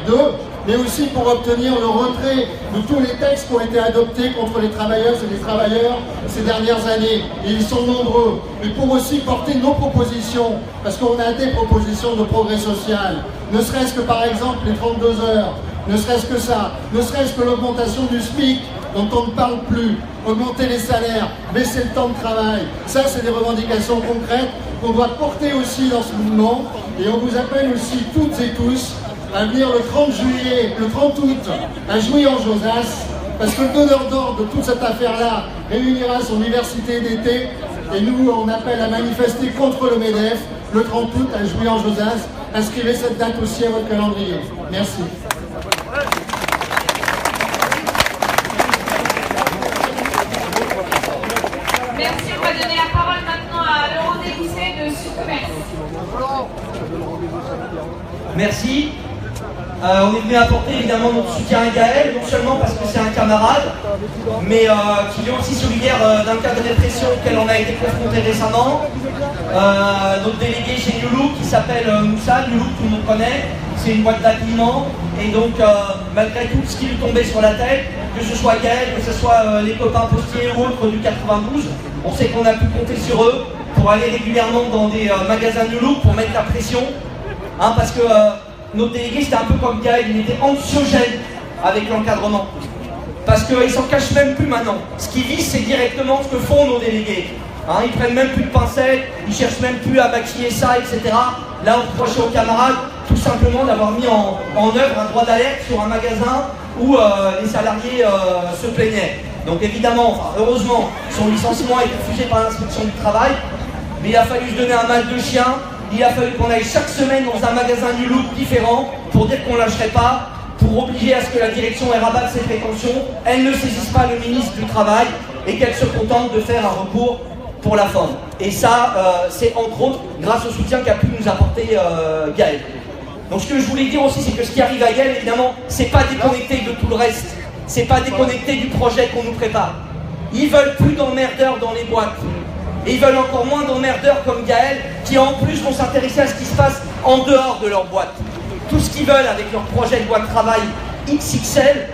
mais aussi pour obtenir le retrait de tous les textes qui ont été adoptés contre les travailleuses et les travailleurs ces dernières années. Et ils sont nombreux. Et pour aussi porter nos propositions, parce qu'on a des propositions de progrès social, ne serait-ce que par exemple les 32 heures, ne serait-ce que ça, ne serait-ce que l'augmentation du SMIC, dont on ne parle plus, augmenter les salaires, baisser le temps de travail. Ça, c'est des revendications concrètes qu'on doit porter aussi dans ce mouvement. Et on vous appelle aussi toutes et tous à venir le 30 juillet, le 30 août, à Jouy-en-Josas, parce que le donneur d'ordre de toute cette affaire-là réunira son université d'été. Et nous, on appelle à manifester contre le MEDEF le 30 août à Jouy-en-Josas. Inscrivez cette date aussi à votre calendrier. Merci. Merci, on va donner la parole maintenant à Laurent Dégousset de Sud-Commerce. Merci. On est venu apporter évidemment notre soutien à Gaël, non seulement parce que c'est un camarade, mais qu'il est aussi solidaire d'un cas de répression auquel on a été confronté récemment. Notre délégué chez New Look qui s'appelle Moussa, New Look tout le monde connaît, c'est une boîte d'habillement, et donc malgré tout ce qui lui tombait sur la tête, que ce soit Gaël, que ce soit les copains postiers ou autres du 92, on sait qu'on a pu compter sur eux pour aller régulièrement dans des magasins New Look pour mettre la pression, parce que notre délégué, c'était un peu comme Gaël, il était anxiogène avec l'encadrement. Parce qu'ils s'en cachent même plus maintenant. Ce qu'ils visent, c'est directement ce que font nos délégués. Ils prennent même plus de pincettes, ils cherchent même plus à maquiller ça, etc. Là, on reprochait aux camarades tout simplement d'avoir mis en œuvre un droit d'alerte sur un magasin où les salariés se plaignaient. Donc évidemment, heureusement, son licenciement a été refusé par l'inspection du travail, mais il a fallu se donner un mal de chien. Il a fallu qu'on aille chaque semaine dans un magasin New Look différent pour dire qu'on ne lâcherait pas, pour obliger à ce que la direction rabatte ses prétentions, elle ne saisisse pas le ministre du Travail et qu'elle se contente de faire un recours pour la forme. Et ça, c'est entre autres grâce au soutien qu'a pu nous apporter Gaël. Donc ce que je voulais dire aussi, c'est que ce qui arrive à Gaël, évidemment, c'est pas déconnecté de tout le reste. C'est pas déconnecté du projet qu'on nous prépare. Ils veulent plus d'emmerdeurs dans les boîtes. Et ils veulent encore moins d'emmerdeurs comme Gaël, qui en plus vont s'intéresser à ce qui se passe en dehors de leur boîte. Tout ce qu'ils veulent avec leur projet de loi de travail XXL,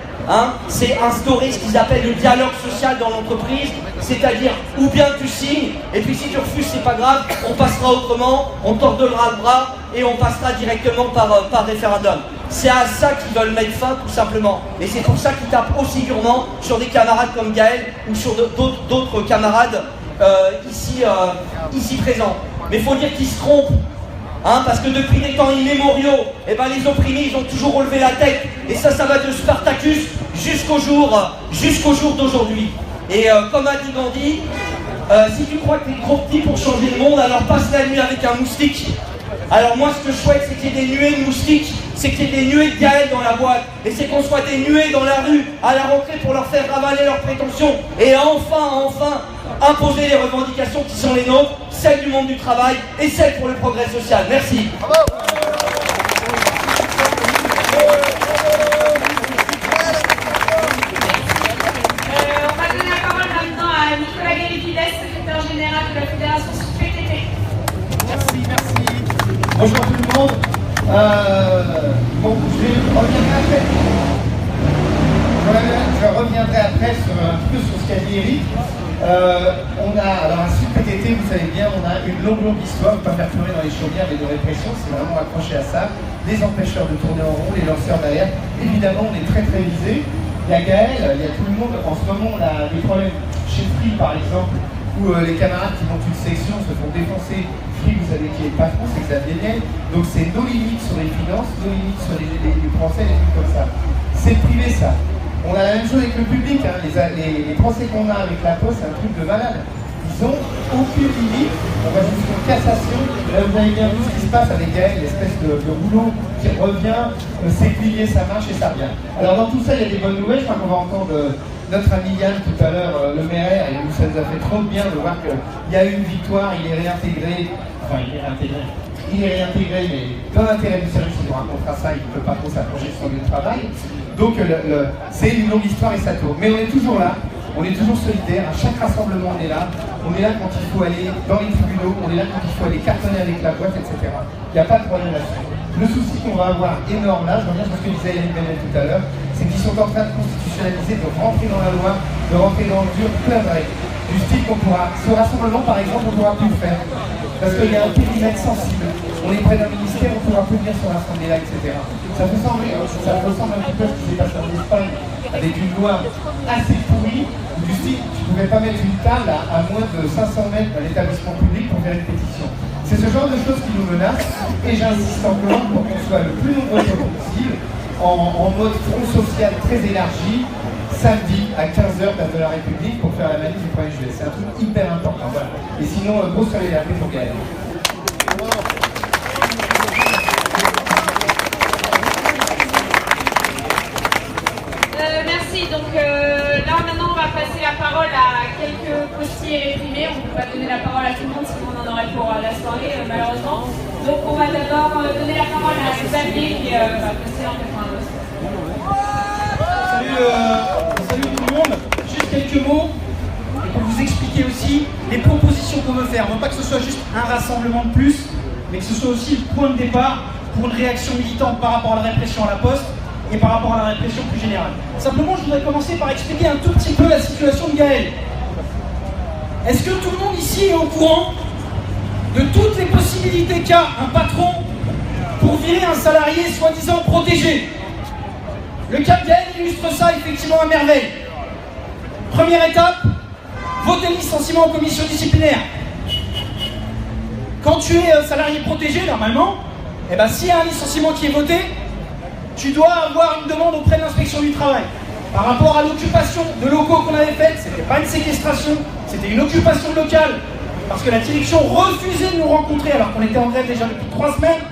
c'est instaurer ce qu'ils appellent le dialogue social dans l'entreprise, c'est-à-dire ou bien tu signes, et puis si tu refuses, c'est pas grave, on passera autrement, on t'ordonnera le bras et on passera directement par référendum. C'est à ça qu'ils veulent mettre fin, tout simplement. Et c'est pour ça qu'ils tapent aussi durement sur des camarades comme Gaël ou sur d'autres camarades ici présents. Mais il faut dire qu'ils se trompent. Hein, parce que depuis des temps immémoriaux, eh ben, les opprimés, ils ont toujours relevé la tête. Et ça va de Spartacus jusqu'au jour d'aujourd'hui. Et comme a dit Gandhi, si tu crois que t'es trop petit pour changer le monde, alors passe la nuit avec un moustique. Alors moi, ce que je souhaite, c'est qu'il y ait des nuées de moustiques, c'est qu'il y ait des nuées de Gaël dans la boîte, et c'est qu'on soit des nuées dans la rue, à la rentrée, pour leur faire ravaler leurs prétentions, et enfin, imposer les revendications qui sont les nôtres, celles du monde du travail, et celles pour le progrès social. Merci. On va donner la parole maintenant à Nicolas Galipides, secrétaire général de la Fédération PTT. Merci. Bonjour tout le monde. Je reviendrai après un peu sur ce qu'a dit Eric. On a, alors un sud PTT, vous savez bien, on a une longue histoire, ne pas faire pleurer dans les chaumières, mais de répression, c'est vraiment accroché à ça. Les empêcheurs de tourner en rond, les lanceurs d'alerte. Évidemment, on est très visés. Il y a Gaël, il y a tout le monde. En ce moment, on a des problèmes chez Free, par exemple, où les camarades qui montent une section se font défoncer. Free, vous savez qui est le patron, c'est Xavier Niel. Donc c'est nos limites sur les finances, nos limites sur les Français, les trucs comme ça. C'est privé, ça. On a la même chose avec le public, hein. Les procès qu'on a avec la Poste, c'est un truc de malade. Ils ont aucune limite, on va jusqu'en cassation. Là, vous avez bien vu ce qui se passe avec Gaël, l'espèce de rouleau qui revient, c'est plié, ça marche et ça revient. Alors dans tout ça, il y a des bonnes nouvelles. Je crois qu'on va entendre notre ami Yann tout à l'heure, le maire, et ça nous a fait trop bien de voir qu'il y a eu une victoire, il est réintégré, mais dans l'intérêt du service, il nous racontera ça, il ne peut pas trop s'approcher sur le travail. Donc c'est une longue histoire et ça tourne. Mais on est toujours là, on est toujours solidaires, à chaque rassemblement on est là quand il faut aller dans les tribunaux, on est là quand il faut aller cartonner avec la boîte, etc. Il n'y a pas de problème là-dessus. Le souci qu'on va avoir énorme là, je reviens sur ce que disait Yannick Benet tout à l'heure, c'est qu'ils sont en train de constitutionnaliser, de rentrer dans la loi, de rentrer dans le dur, plein de règles. Du style qu'on pourra, ce rassemblement par exemple, on ne pourra plus le faire. Parce qu'il y a un périmètre sensible. On est près d'un ministère, on ne pourra plus venir sur l'Assemblée là, etc. Ça ressemble un petit peu à ce qui s'est passé en Espagne, avec une loi assez pourrie, du style, tu ne pouvais pas mettre une table à moins de 500 mètres d'un établissement public pour faire une pétition. C'est ce genre de choses qui nous menacent, et j'insiste encore pour qu'on soit le plus nombreux possible, en mode front social très élargi, samedi à 15h, place de la République, pour faire la manif du 1er juillet. C'est un truc hyper important. Voilà. Et sinon, grosse solidarité pour Gaël. Merci. Donc là, maintenant, on va passer la parole à quelques postiers réprimés. On ne peut pas donner la parole à tout le monde, sinon on en aurait pour la soirée, malheureusement. Donc on va d'abord donner la parole à Xavier, qui va passer en 92. Salut tout le monde, juste quelques mots pour vous expliquer aussi les propositions qu'on veut faire. On ne veut pas que ce soit juste un rassemblement de plus, mais que ce soit aussi le point de départ pour une réaction militante par rapport à la répression à la Poste et par rapport à la répression plus générale. Simplement, je voudrais commencer par expliquer un tout petit peu la situation de Gaël. Est-ce que tout le monde ici est au courant de toutes les possibilités qu'a un patron pour virer un salarié soi-disant protégé? Le cas de Gaël illustre ça effectivement à merveille. Première étape, voter le licenciement en commission disciplinaire. Quand tu es salarié protégé, normalement, eh ben, s'il y a un licenciement qui est voté, tu dois avoir une demande auprès de l'inspection du travail. Par rapport à l'occupation de locaux qu'on avait faite, c'était pas une séquestration, c'était une occupation locale, parce que la direction refusait de nous rencontrer alors qu'on était en grève déjà depuis 3 semaines.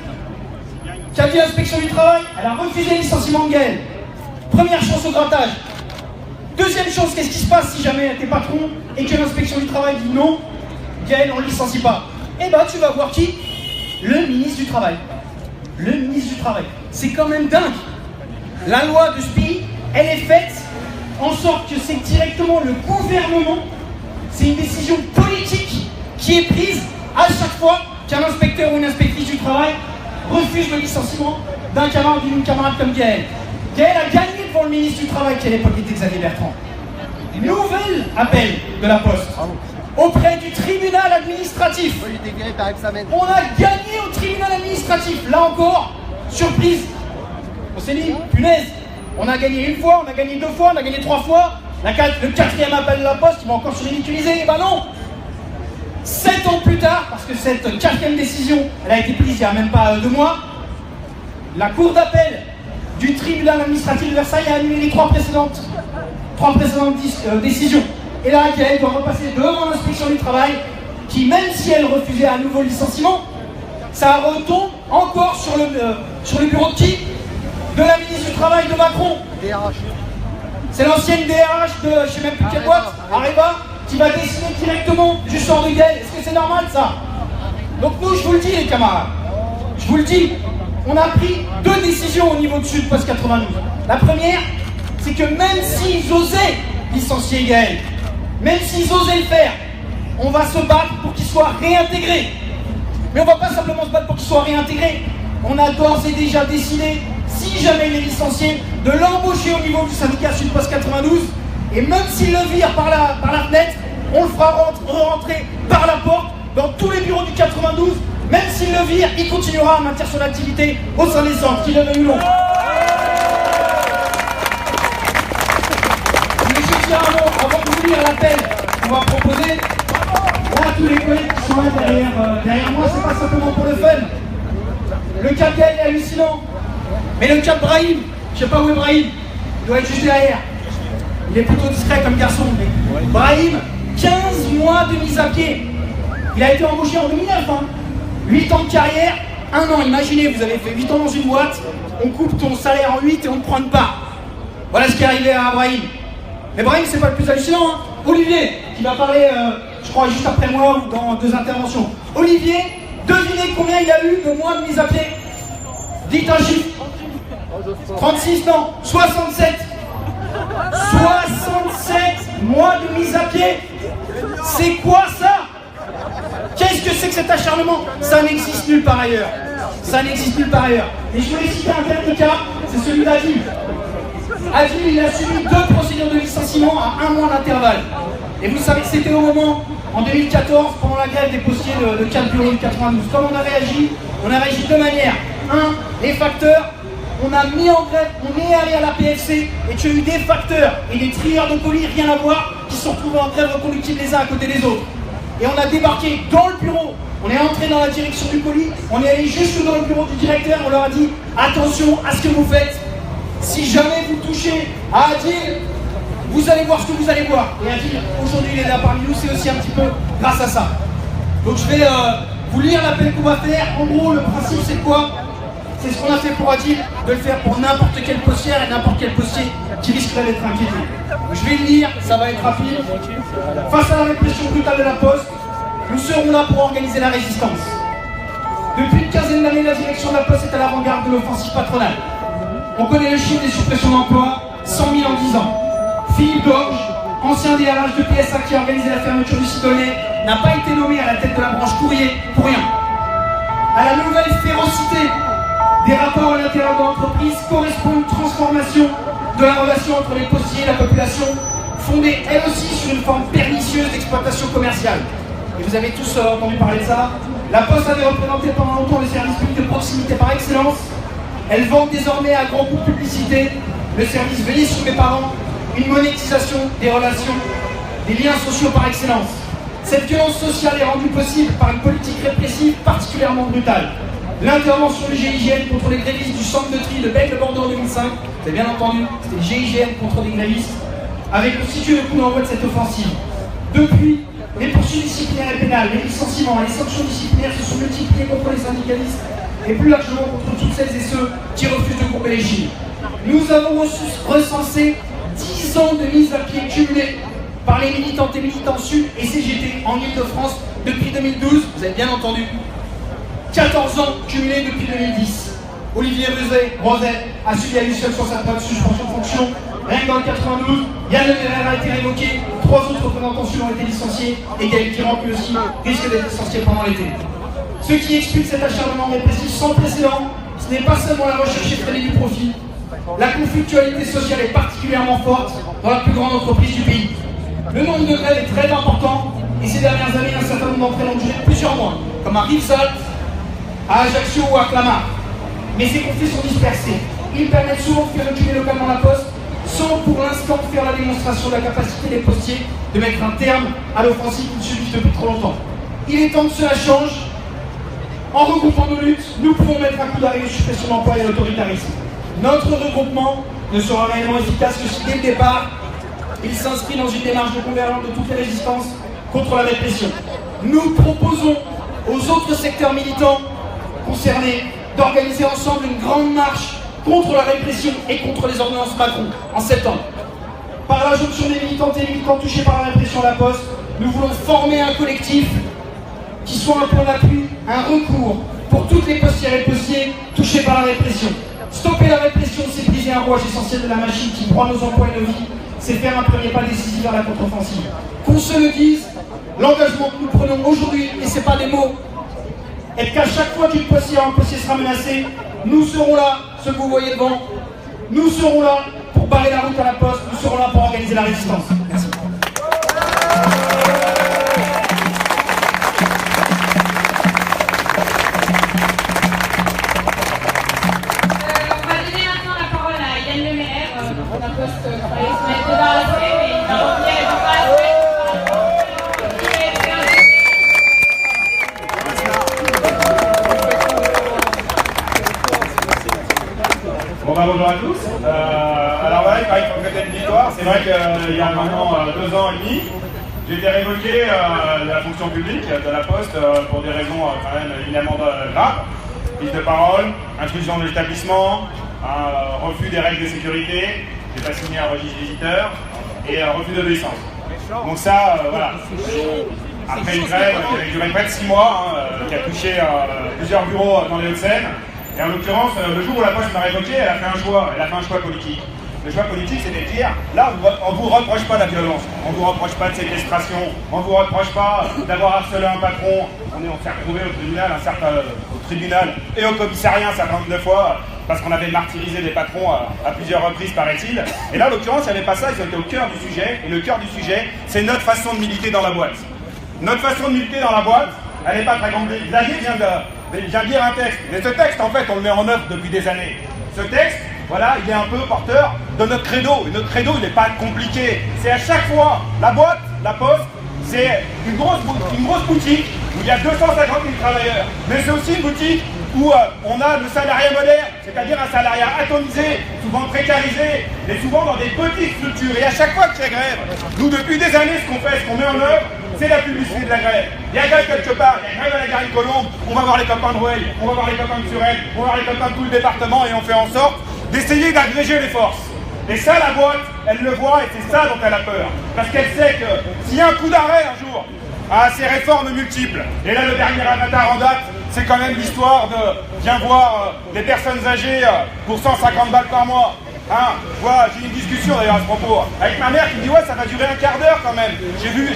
Qu'a dit l'inspection du travail? Elle a refusé le licenciement de Gaël. Première chance au grattage. Deuxième chose, qu'est-ce qui se passe si jamais t'es patron et que l'inspection du travail dit non, Gaël, on ne le licencie pas? Eh ben, tu vas voir qui? Le ministre du Travail. Le ministre du Travail. C'est quand même dingue. La loi de ce pays, elle est faite en sorte que c'est directement le gouvernement, c'est une décision politique qui est prise à chaque fois qu'un inspecteur ou une inspectrice du travail refuse le licenciement d'un camarade ou d'une camarade comme Gaël. Gaël a gagné devant le ministre du Travail qui à l'époque était Xavier Bertrand. Nouvel appel de la Poste auprès du tribunal administratif. On a gagné au tribunal administratif. Là encore, surprise. On s'est dit, punaise, on a gagné 1 fois, on a gagné 2 fois, on a gagné 3 fois. Le 4e appel de la Poste, il va encore se ridiculiser. Eh ben non. 7 ans plus tard, parce que cette 4e décision, elle a été prise il n'y a même pas 2 mois, la cour d'appel du tribunal administratif de Versailles a annulé les 3 précédentes décisions. Et là, elle doit repasser devant l'inspection du travail, qui, même si elle refusait à nouveau le licenciement, ça retombe encore sur le bureau de qui? De la ministre du Travail de Macron. C'est l'ancienne DRH de, je sais même plus quelle boîte, Areva, qui va décider directement du sort de Gaël. Est-ce que c'est normal ça? Donc nous, je vous le dis les camarades, je vous le dis, on a pris 2 décisions au niveau de Sud Post 92. La première, c'est que même s'ils osaient licencier Gaël, même s'ils osaient le faire, on va se battre pour qu'il soit réintégré. Mais on ne va pas simplement se battre pour qu'il soit réintégré. On a d'ores et déjà décidé, si jamais il est licencié, de l'embaucher au niveau du syndicat Sud Post 92. Et même s'il le vire par la fenêtre, on le fera rentrer par la porte dans tous les bureaux du 92. Même s'il le vire, il continuera à maintenir son activité au sein des centres, qu'il le veuille ou non. Mais je tiens un mot avant de vous lire l'appel qu'on va proposer. Là, tous les collègues qui sont là derrière moi, c'est pas simplement pour le fun. Le cas de Gaël est hallucinant. Mais le cas de Brahim, je sais pas où est Brahim, il doit être juste derrière. Il est plutôt discret comme garçon. Mais Brahim, 15 mois de mise à pied. Il a été embauché en 2009. 8 ans de carrière, 1 an. Imaginez, vous avez fait 8 ans dans une boîte, on coupe ton salaire en 8 et on te prend une part. Voilà ce qui est arrivé à Brahim. Mais Brahim, c'est pas le plus hallucinant. Olivier, qui va parler, je crois, juste après moi ou dans 2 interventions. Olivier, devinez combien il a eu de mois de mise à pied? Dites un chiffre. 36, non, 67. 67 mois de mise à pied. C'est quoi ça? Qu'est-ce que c'est que cet acharnement? Ça n'existe nulle part ailleurs. Ça n'existe nulle part ailleurs. Et je voulais citer un dernier cas, c'est celui d'Adil. Adil, il a subi 2 procédures de licenciement à 1 mois d'intervalle. Et vous savez que c'était au moment, en 2014, pendant la grève des postiers de 4 bureaux du 92. Comment on a réagi? On a réagi de 2 manières. 1, les facteurs. On a mis en grève, on est allé à la PFC et tu as eu des facteurs et des trieurs de colis, rien à voir, qui se sont retrouvés en grève reconductible les uns à côté des autres. Et on a débarqué dans le bureau, on est entré dans la direction du colis, on est allé jusque dans le bureau du directeur, on leur a dit attention à ce que vous faites. Si jamais vous touchez à Adil, vous allez voir ce que vous allez voir. Et Adil, aujourd'hui il est là parmi nous, c'est aussi un petit peu grâce à ça. Donc je vais vous lire l'appel qu'on va faire. En gros, le principe c'est quoi? C'est ce qu'on a fait pour Adil, de le faire pour n'importe quel postier et n'importe quel postier qui risquerait d'être inquiété. Je vais le lire, ça va être rapide. Face à la répression brutale de la Poste, nous serons là pour organiser la résistance. Depuis une quinzaine d'années, la direction de la Poste est à l'avant-garde de l'offensive patronale. On connaît le chiffre des suppressions d'emplois, 100 000 en 10 ans. Philippe Dorge, ancien DRH de PSA qui a organisé la fermeture du site Aulnay, n'a pas été nommé à la tête de la branche courrier pour rien. À la nouvelle férocité des rapports à l'intérieur de l'entreprise correspond une transformation de la relation entre les postiers et la population, fondée elle aussi sur une forme pernicieuse d'exploitation commerciale. Et vous avez tous entendu parler de ça. La Poste avait représenté pendant longtemps le service public de proximité par excellence. Elle vend désormais à grands coups de publicité le service veillé sur mes parents, une monétisation des relations, des liens sociaux par excellence. Cette violence sociale est rendue possible par une politique répressive particulièrement brutale. L'intervention du GIGN contre les grévistes du centre de tri de Bègle-Bordeaux en 2005, vous avez bien entendu, c'était le GIGN contre les grévistes, avait constitué le coup d'envoi de cette offensive. Depuis, les poursuites disciplinaires et pénales, les licenciements, les sanctions disciplinaires se sont multipliées contre les syndicalistes et plus largement contre toutes celles et ceux qui refusent de courber les chines. Nous avons recensé 10 ans de mise à pied cumulée par les militantes et militants Sud et CGT en Ile-de-France depuis 2012, vous avez bien entendu. 14 ans cumulés depuis 2010. Olivier Roset a subi à lui seul sur sa preuve suspension de fonction. Rien que dans le 92, Yann Le Verrer a été révoqué, 3 autres représentants Sud ont été licenciés et Gaël Kiran lui aussi risque d'être licencié pendant l'été. Ce qui explique cet acharnement répressif sans précédent, ce n'est pas seulement la recherche effrénée du profit. La conflictualité sociale est particulièrement forte dans la plus grande entreprise du pays. Le nombre de grèves est très important et ces dernières années, un certain nombre d'entre elles ont duré plusieurs mois, comme à Rivesaltes, à Ajaccio ou à Clamart. Mais ces conflits sont dispersés. Ils permettent souvent de faire reculer localement la Poste, sans pour l'instant faire la démonstration de la capacité des postiers de mettre un terme à l'offensive qu'ils subissent depuis trop longtemps. Il est temps que cela change. En regroupant nos luttes, nous pouvons mettre un coup d'arrêt aux suppressions d'emplois et à l'autoritarisme. Notre regroupement ne sera réellement efficace que si dès le départ, il s'inscrit dans une démarche de convergence de toutes les résistances contre la répression. Nous proposons aux autres secteurs militants concernés d'organiser ensemble une grande marche contre la répression et contre les ordonnances Macron en septembre. Par la jonction des militantes et militants touchés par la répression à la Poste, nous voulons former un collectif qui soit un point d'appui, un recours pour toutes les postières et postiers touchés par la répression. Stopper la répression, c'est briser un rouage essentiel de la machine qui broie nos emplois et nos vies, c'est faire un premier pas décisif vers la contre-offensive. Qu'on se le dise, l'engagement que nous prenons aujourd'hui, et ce n'est pas des mots, est qu'à chaque fois qu'une postière ou un postier sera menacé, nous serons là, ce que vous voyez devant, nous serons là pour barrer la route à la Poste, nous serons là pour organiser la résistance. Merci. Bonjour à tous. Alors voilà, il paraît qu'il faut fêter une victoire. C'est vrai qu'il y a maintenant 2 ans et demi, j'ai été révoqué de la fonction publique de la Poste pour des raisons quand même éminemment graves. Prise de parole, intrusion de l'établissement, refus des règles de sécurité, j'ai pas signé un registre visiteur et refus d'obéissance. Donc ça, voilà. Après une grève qui a duré près de 6 mois, qui a touché plusieurs bureaux dans les Hauts-de-Seine. Et en l'occurrence, le jour où la Poste m'a révoqué, elle a fait un choix politique. Le choix politique, c'est de dire, là, on ne vous reproche pas la violence, on ne vous reproche pas de séquestration, on ne vous reproche pas d'avoir harcelé un patron. On s'est retrouvé au tribunal et au commissariat un certain nombre de fois, parce qu'on avait martyrisé des patrons à plusieurs reprises, paraît-il. Et là, en l'occurrence, il n'y avait pas ça, ils étaient au cœur du sujet. Et le cœur du sujet, c'est notre façon de militer dans la boîte. Notre façon de militer dans la boîte, elle n'est pas très compliquée. Xavier vient de lire un texte. Mais ce texte, en fait, on le met en œuvre depuis des années. Ce texte, voilà, il est un peu porteur de notre credo. Et notre credo, il n'est pas compliqué. C'est à chaque fois, la boîte, la Poste, c'est une grosse boutique où il y a 250 000 travailleurs. Mais c'est aussi une boutique où on a le salariat moderne, c'est-à-dire un salariat atomisé, souvent précarisé, mais souvent dans des petites structures. Et à chaque fois qu'il y a grève, nous, depuis des années, ce qu'on fait, ce qu'on met en œuvre, c'est la publicité de la grève. Il y a grève quelque part, il y a grève à la Garenne-Colombes, on va voir les copains de Roueil, on va voir les copains de Suresnes, on va voir les copains de tout le département et on fait en sorte d'essayer d'agréger les forces. Et ça, la boîte, elle le voit et c'est ça dont elle a peur. Parce qu'elle sait que s'il y a un coup d'arrêt un jour à ces réformes multiples, et là le dernier avatar en date, c'est quand même l'histoire de viens voir des personnes âgées pour 150 balles par mois. Voilà, j'ai eu une discussion d'ailleurs à ce propos avec ma mère qui me dit ouais, ça va durer un quart d'heure quand même.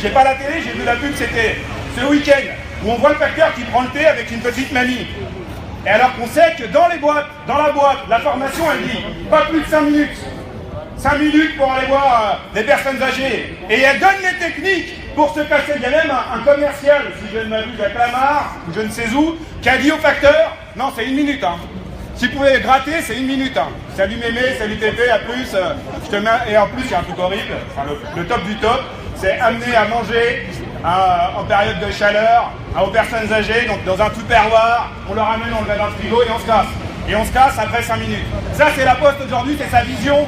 J'ai pas la télé, j'ai vu la pub, c'était ce week-end où on voit le facteur qui prend le thé avec une petite mamie. Et alors qu'on sait que dans la boîte, la formation elle dit pas plus de 5 minutes. 5 minutes pour aller voir des personnes âgées. Et elle donne les techniques pour se passer. Il y a même un commercial, si je ne m'abuse, à Clamart, ou je ne sais où, qui a dit au facteur, non, c'est 1 minute. Si vous pouvez gratter, c'est 1 minute. Salut Mémé, salut Pépé, à plus. Je te mets... Et en plus, il y a un truc horrible, enfin, le top du top, c'est amener à manger en période de chaleur aux personnes âgées, donc dans un tupperware, on leur amène, on le met dans le frigo et on se casse. Et on se casse après 5 minutes. Ça, c'est la Poste aujourd'hui, c'est sa vision,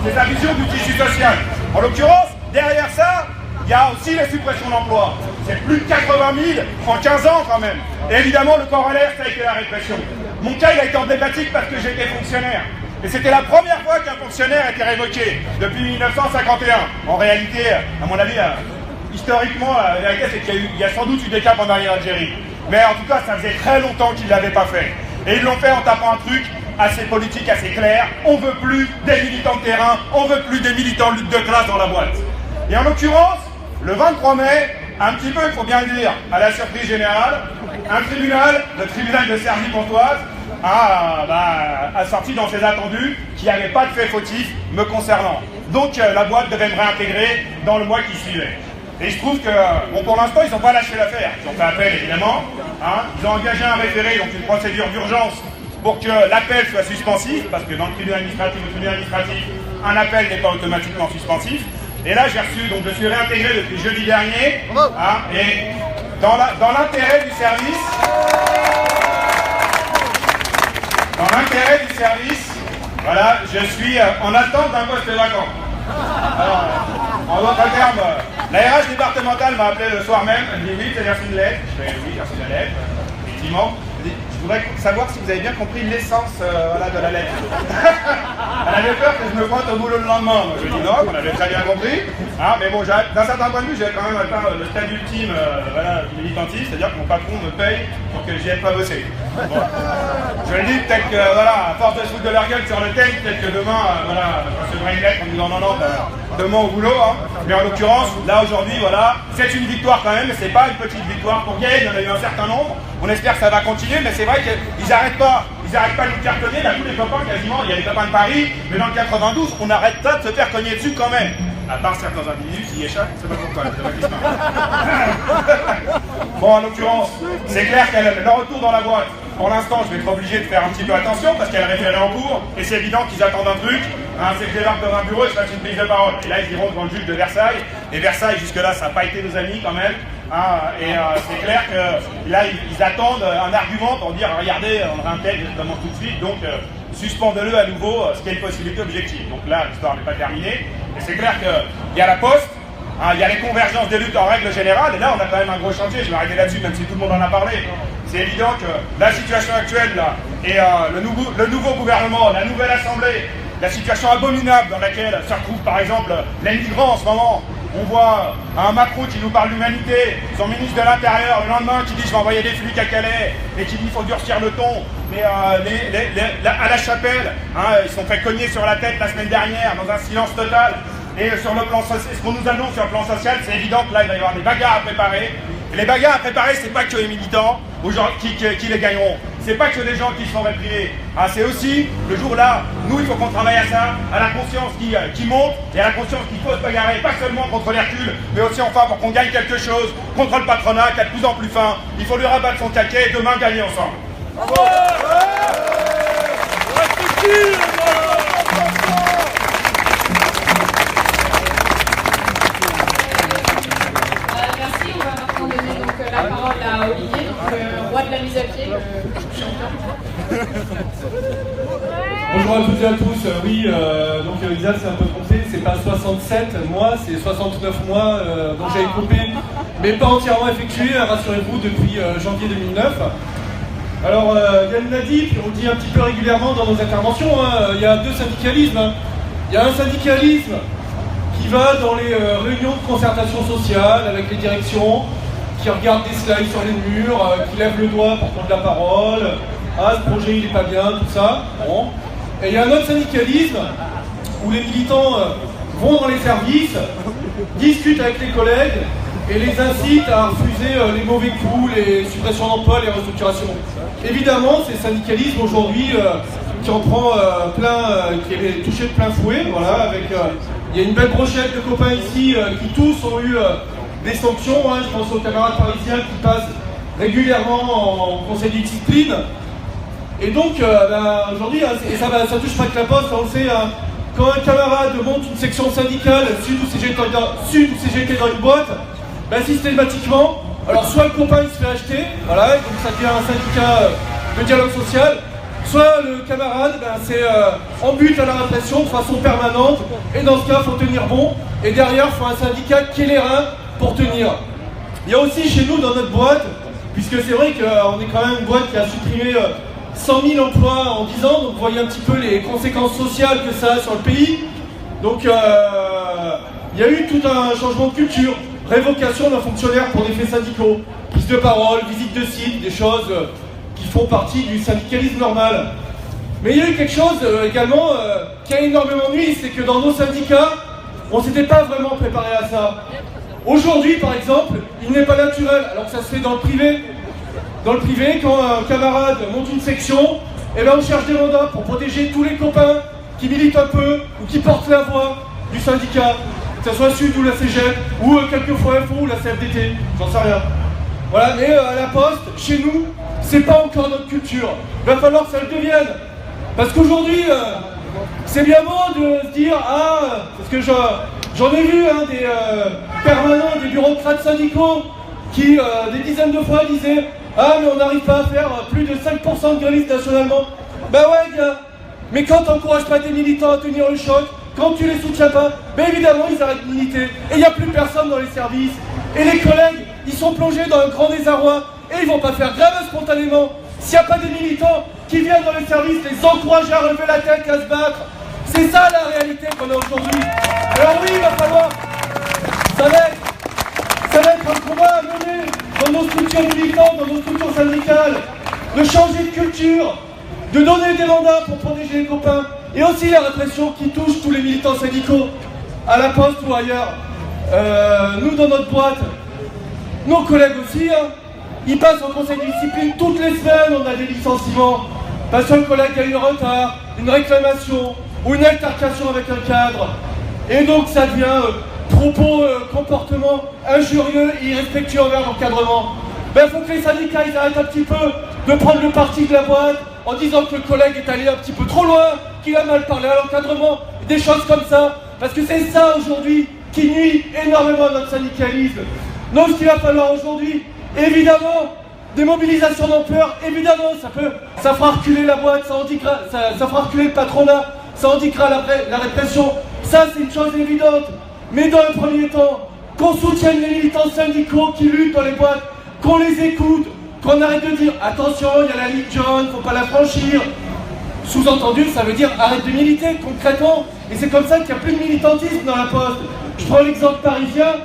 c'est sa vision du tissu social. En l'occurrence, derrière ça, il y a aussi la suppression d'emplois. C'est plus de 80 000 en 15 ans quand même. Et évidemment, le corollaire, ça a été la répression. Mon cas, il a été emblématique parce que j'étais fonctionnaire. Et c'était la première fois qu'un fonctionnaire était révoqué, depuis 1951. En réalité, à mon avis, historiquement, la vérité, c'est qu'il y a sans doute eu des caps en arrière Algérie. Mais en tout cas, ça faisait très longtemps qu'ils ne l'avaient pas fait. Et ils l'ont fait en tapant un truc assez politique, assez clair. On veut plus des militants de terrain, on veut plus des militants de lutte de classe dans la boîte. Et en l'occurrence, le 23 mai, un petit peu, il faut bien le dire, à la surprise générale, un tribunal, le tribunal de Cergy-Pontoise, a sorti dans ses attendus qu'il n'y avait pas de fait fautif me concernant. Donc la boîte devait me réintégrer dans le mois qui suivait. Et je trouve que, bon, pour l'instant, ils n'ont pas lâché l'affaire. Ils ont fait appel, évidemment. Ils ont engagé un référé, donc une procédure d'urgence, pour que l'appel soit suspensif, parce que dans le tribunal administratif, un appel n'est pas automatiquement suspensif. Et là, j'ai reçu, donc je suis réintégré depuis jeudi dernier. Et dans l'intérêt du service, voilà, je suis en attente d'un poste vacant. Alors, en d'autres termes, la RH départementale m'a appelé le soir même, elle me dit oui, tu as reçu une lettre. Je fais oui, j'ai reçu la lettre, effectivement. Je voudrais savoir si vous avez bien compris l'essence voilà, de la lettre. Elle avait peur que je me pointe au boulot le lendemain. Moi, je dis non, on avait très bien compris. Hein, mais bon, d'un certain point de vue, j'avais quand même atteint le stade ultime voilà, du militantisme, c'est-à-dire que mon patron me paye pour que j'y aille pas bosser. Bon. Je le dis, peut-être que, voilà, à force de se foutre de leur gueule sur le thème, peut-être que demain, voilà, je recevrai une lettre en me disant non, demain au boulot. Hein. Mais en l'occurrence, là, aujourd'hui, voilà, c'est une victoire quand même, mais c'est pas une petite victoire pour Gaël, il y en a eu un certain nombre. On espère que ça va continuer, mais c'est vrai qu'ils n'arrêtent pas. Ils n'arrêtent pas de nous faire cogner, là, tous les copains quasiment, il y a les copains de Paris, mais dans le 92, on n'arrête pas de se faire cogner dessus quand même. À part certains individus qui y échappent, c'est pas pourquoi, c'est pas question. Bon, en l'occurrence, c'est clair qu'elle a le retour dans la boîte. Pour l'instant, je vais être obligé de faire un petit peu attention parce qu'elle a référé en cours, et c'est évident qu'ils attendent un truc. Hein, c'est que je débarque dans un bureau et je fasse une prise de parole. Et là, ils iront devant le juge de Versailles. Et Versailles, jusque-là, ça n'a pas été nos amis quand même. Hein, et c'est clair que là, ils attendent un argument pour dire regardez, on le réintègre notamment tout de suite, donc suspendez-le à nouveau, ce qui est une possibilité objective. Donc là, l'histoire n'est pas terminée. Et c'est clair qu'il y a la poste, hein, il y a les convergences des luttes en règle générale. Et là, on a quand même un gros chantier. Je vais arrêter là-dessus, même si tout le monde en a parlé. C'est évident que la situation actuelle là, et le nouveau gouvernement, la nouvelle assemblée, la situation abominable dans laquelle se retrouve par exemple les migrants en ce moment. On voit un Macron qui nous parle d'humanité, son ministre de l'Intérieur le lendemain qui dit je vais envoyer des flics à Calais et qui dit qu'il faut durcir le ton. Mais à la chapelle, hein, ils se sont fait cogner sur la tête la semaine dernière dans un silence total. Et sur le plan social, ce qu'on nous annonce sur le plan social, c'est évident que là il va y avoir des bagarres à préparer. Et les bagarres à préparer, c'est pas que les militants qui les gagneront. C'est pas que des gens qui se font réprimer. Ah, c'est aussi, le jour là, nous il faut qu'on travaille à ça, à la conscience qui monte, et à la conscience qu'il faut se bagarrer, pas seulement contre l'Hercule, mais aussi enfin pour qu'on gagne quelque chose contre le patronat qui a de plus en plus faim. Il faut lui rabattre son taquet et demain gagner ensemble. Merci, on va maintenant donner donc, la parole à Olivier, donc, roi de la mise à pied, chanteur. Bonjour à toutes et à tous. Oui, donc Lisa c'est un peu trompé, c'est pas 67 mois, c'est 69 mois dont j'ai coupé, mais pas entièrement effectué, rassurez-vous, depuis janvier 2009. Alors, Yann l'a dit, puis on le dit un petit peu régulièrement dans nos interventions, hein, il y a deux syndicalismes. Hein. Il y a un syndicalisme qui va dans les réunions de concertation sociale avec les directions, qui regarde des slides sur les murs, qui lève le doigt pour prendre la parole. Ah, ce projet il est pas bien, tout ça. Bon. Et il y a un autre syndicalisme où les militants vont dans les services, discutent avec les collègues et les incitent à refuser les mauvais coups, les suppressions d'emplois, les restructurations. Évidemment, c'est le syndicalisme aujourd'hui qui en prend qui est touché de plein fouet. Voilà, avec, il y a une belle brochette de copains ici qui tous ont eu des sanctions. Hein, je pense aux camarades parisiens qui passent régulièrement en conseil de discipline. Et donc, aujourd'hui, et ça touche pas que la poste, on le sait, quand un camarade monte une section syndicale, sud ou CGT dans une boîte, systématiquement, alors soit le copain il se fait acheter, voilà, donc ça devient un syndicat de dialogue social, soit le camarade, c'est en but à la répression de façon permanente, et dans ce cas, il faut tenir bon, et derrière, il faut un syndicat qui ait les reins pour tenir. Il y a aussi chez nous, dans notre boîte, puisque c'est vrai qu'on est quand même une boîte qui a supprimé 100 000 emplois en 10 ans, donc vous voyez un petit peu les conséquences sociales que ça a sur le pays. Donc il y a eu tout un changement de culture, révocation d'un fonctionnaire pour des faits syndicaux, prise de parole, visite de site, des choses qui font partie du syndicalisme normal. Mais il y a eu quelque chose également qui a énormément nui, c'est que dans nos syndicats, on ne s'était pas vraiment préparé à ça. Aujourd'hui par exemple, il n'est pas naturel, alors que ça se fait dans le privé. Dans le privé, quand un camarade monte une section, on cherche des mandats pour protéger tous les copains qui militent un peu ou qui portent la voix du syndicat, que ce soit Sud ou la CGT, ou quelquefois FO ou la CFDT, j'en sais rien. Voilà, mais à la poste, chez nous, c'est pas encore notre culture. Il va falloir que ça le devienne. Parce qu'aujourd'hui, c'est bien beau de se dire, parce que j'en ai vu des permanents, des bureaucrates syndicaux qui, des dizaines de fois, disaient « Ah, mais on n'arrive pas à faire plus de 5% de grévistes nationalement. » Ben ouais, gars, mais quand t'encourages pas tes militants à tenir le choc, quand tu les soutiens pas, ben évidemment, ils arrêtent de militer. Et il n'y a plus personne dans les services. Et les collègues, ils sont plongés dans un grand désarroi. Et ils vont pas faire grève spontanément. S'il n'y a pas des militants qui viennent dans les services, les encourager à relever la tête et à se battre. C'est ça la réalité qu'on a aujourd'hui. Alors oui, il va falloir... Ça va être un combat à mener dans nos structures militantes, dans nos structures syndicales, de changer de culture, de donner des mandats pour protéger les copains, et aussi la répression qui touche tous les militants syndicaux, à la poste ou ailleurs. Nous, dans notre boîte, nos collègues aussi, hein, ils passent au conseil de discipline toutes les semaines, on a des licenciements, parce qu'un collègue a eu un retard, une réclamation, ou une altercation avec un cadre, et donc ça devient propos, comportements injurieux et irrespectueux envers l'encadrement. Ben, il faut que les syndicats ils arrêtent un petit peu de prendre le parti de la boîte en disant que le collègue est allé un petit peu trop loin, qu'il a mal parlé à l'encadrement, des choses comme ça, parce que c'est ça aujourd'hui qui nuit énormément à notre syndicalisme. Donc ce qu'il va falloir aujourd'hui, évidemment, des mobilisations d'ampleur, évidemment, ça fera reculer la boîte, ça fera reculer le patronat, ça indiquera la répression, ça c'est une chose évidente. Mais dans le premier temps, qu'on soutienne les militants syndicaux qui luttent dans les boîtes, qu'on les écoute, qu'on arrête de dire attention, il y a la ligne jaune, faut pas la franchir. Sous-entendu, ça veut dire arrête de militer concrètement. Et c'est comme ça qu'il n'y a plus de militantisme dans la poste. Je prends l'exemple parisien.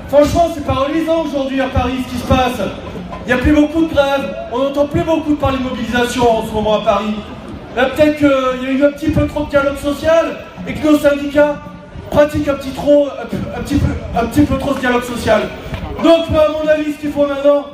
Franchement, c'est paralysant aujourd'hui à Paris ce qui se passe. Il n'y a plus beaucoup de grèves. On n'entend plus beaucoup parler de mobilisation en ce moment à Paris. Là, peut-être qu'il y a eu un petit peu trop de dialogue social et que nos syndicats pratiquent un petit peu trop ce dialogue social. Donc, moi, à mon avis, ce qu'il faut maintenant,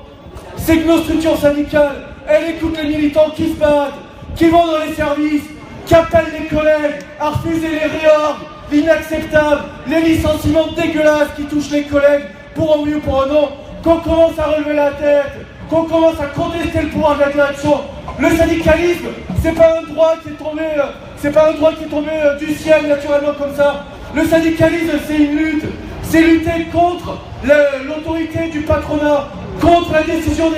c'est que nos structures syndicales, elles écoutent les militants qui se battent, qui vont dans les services, qui appellent les collègues à refuser les réorgs, l'inacceptable, les licenciements dégueulasses qui touchent les collègues pour un oui ou pour un non, qu'on commence à relever la tête, qu'on commence à contester le pouvoir de la direction. Le syndicalisme, c'est pas un droit qui est tombé, du ciel naturellement comme ça. Le syndicalisme, c'est une lutte. C'est lutter contre l'autorité du patronat, contre les décisions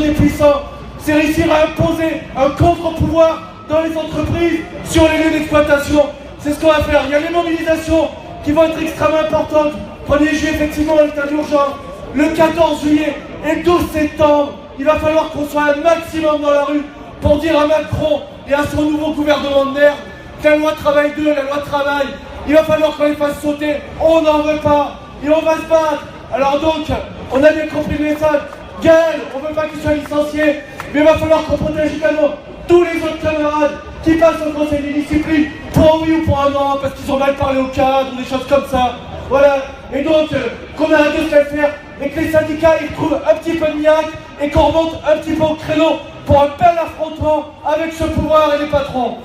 des puissants. C'est réussir à imposer un contre-pouvoir dans les entreprises sur les lieux d'exploitation. C'est ce qu'on va faire. Il y a les mobilisations qui vont être extrêmement importantes. 1er juillet, effectivement, l'état d'urgence. Le 14 juillet et le 12 septembre, il va falloir qu'on soit un maximum dans la rue pour dire à Macron et à son nouveau gouvernement de merde que la loi travail 2, la loi travail, il va falloir qu'on les fasse sauter. On n'en veut pas et on va se battre. Alors donc, on a bien compris le message. Gaël, on ne veut pas qu'il soit licencié, mais il va falloir qu'on protège également tous les autres camarades qui passent au conseil de discipline pour un oui ou pour un non, parce qu'ils ont mal parlé au cadre ou des choses comme ça. Voilà. Et donc, qu'on arrête de se la faire et que les syndicats ils trouvent un petit peu de niaque et qu'on remonte un petit peu au créneau pour un bel affrontement avec ce pouvoir et les patrons.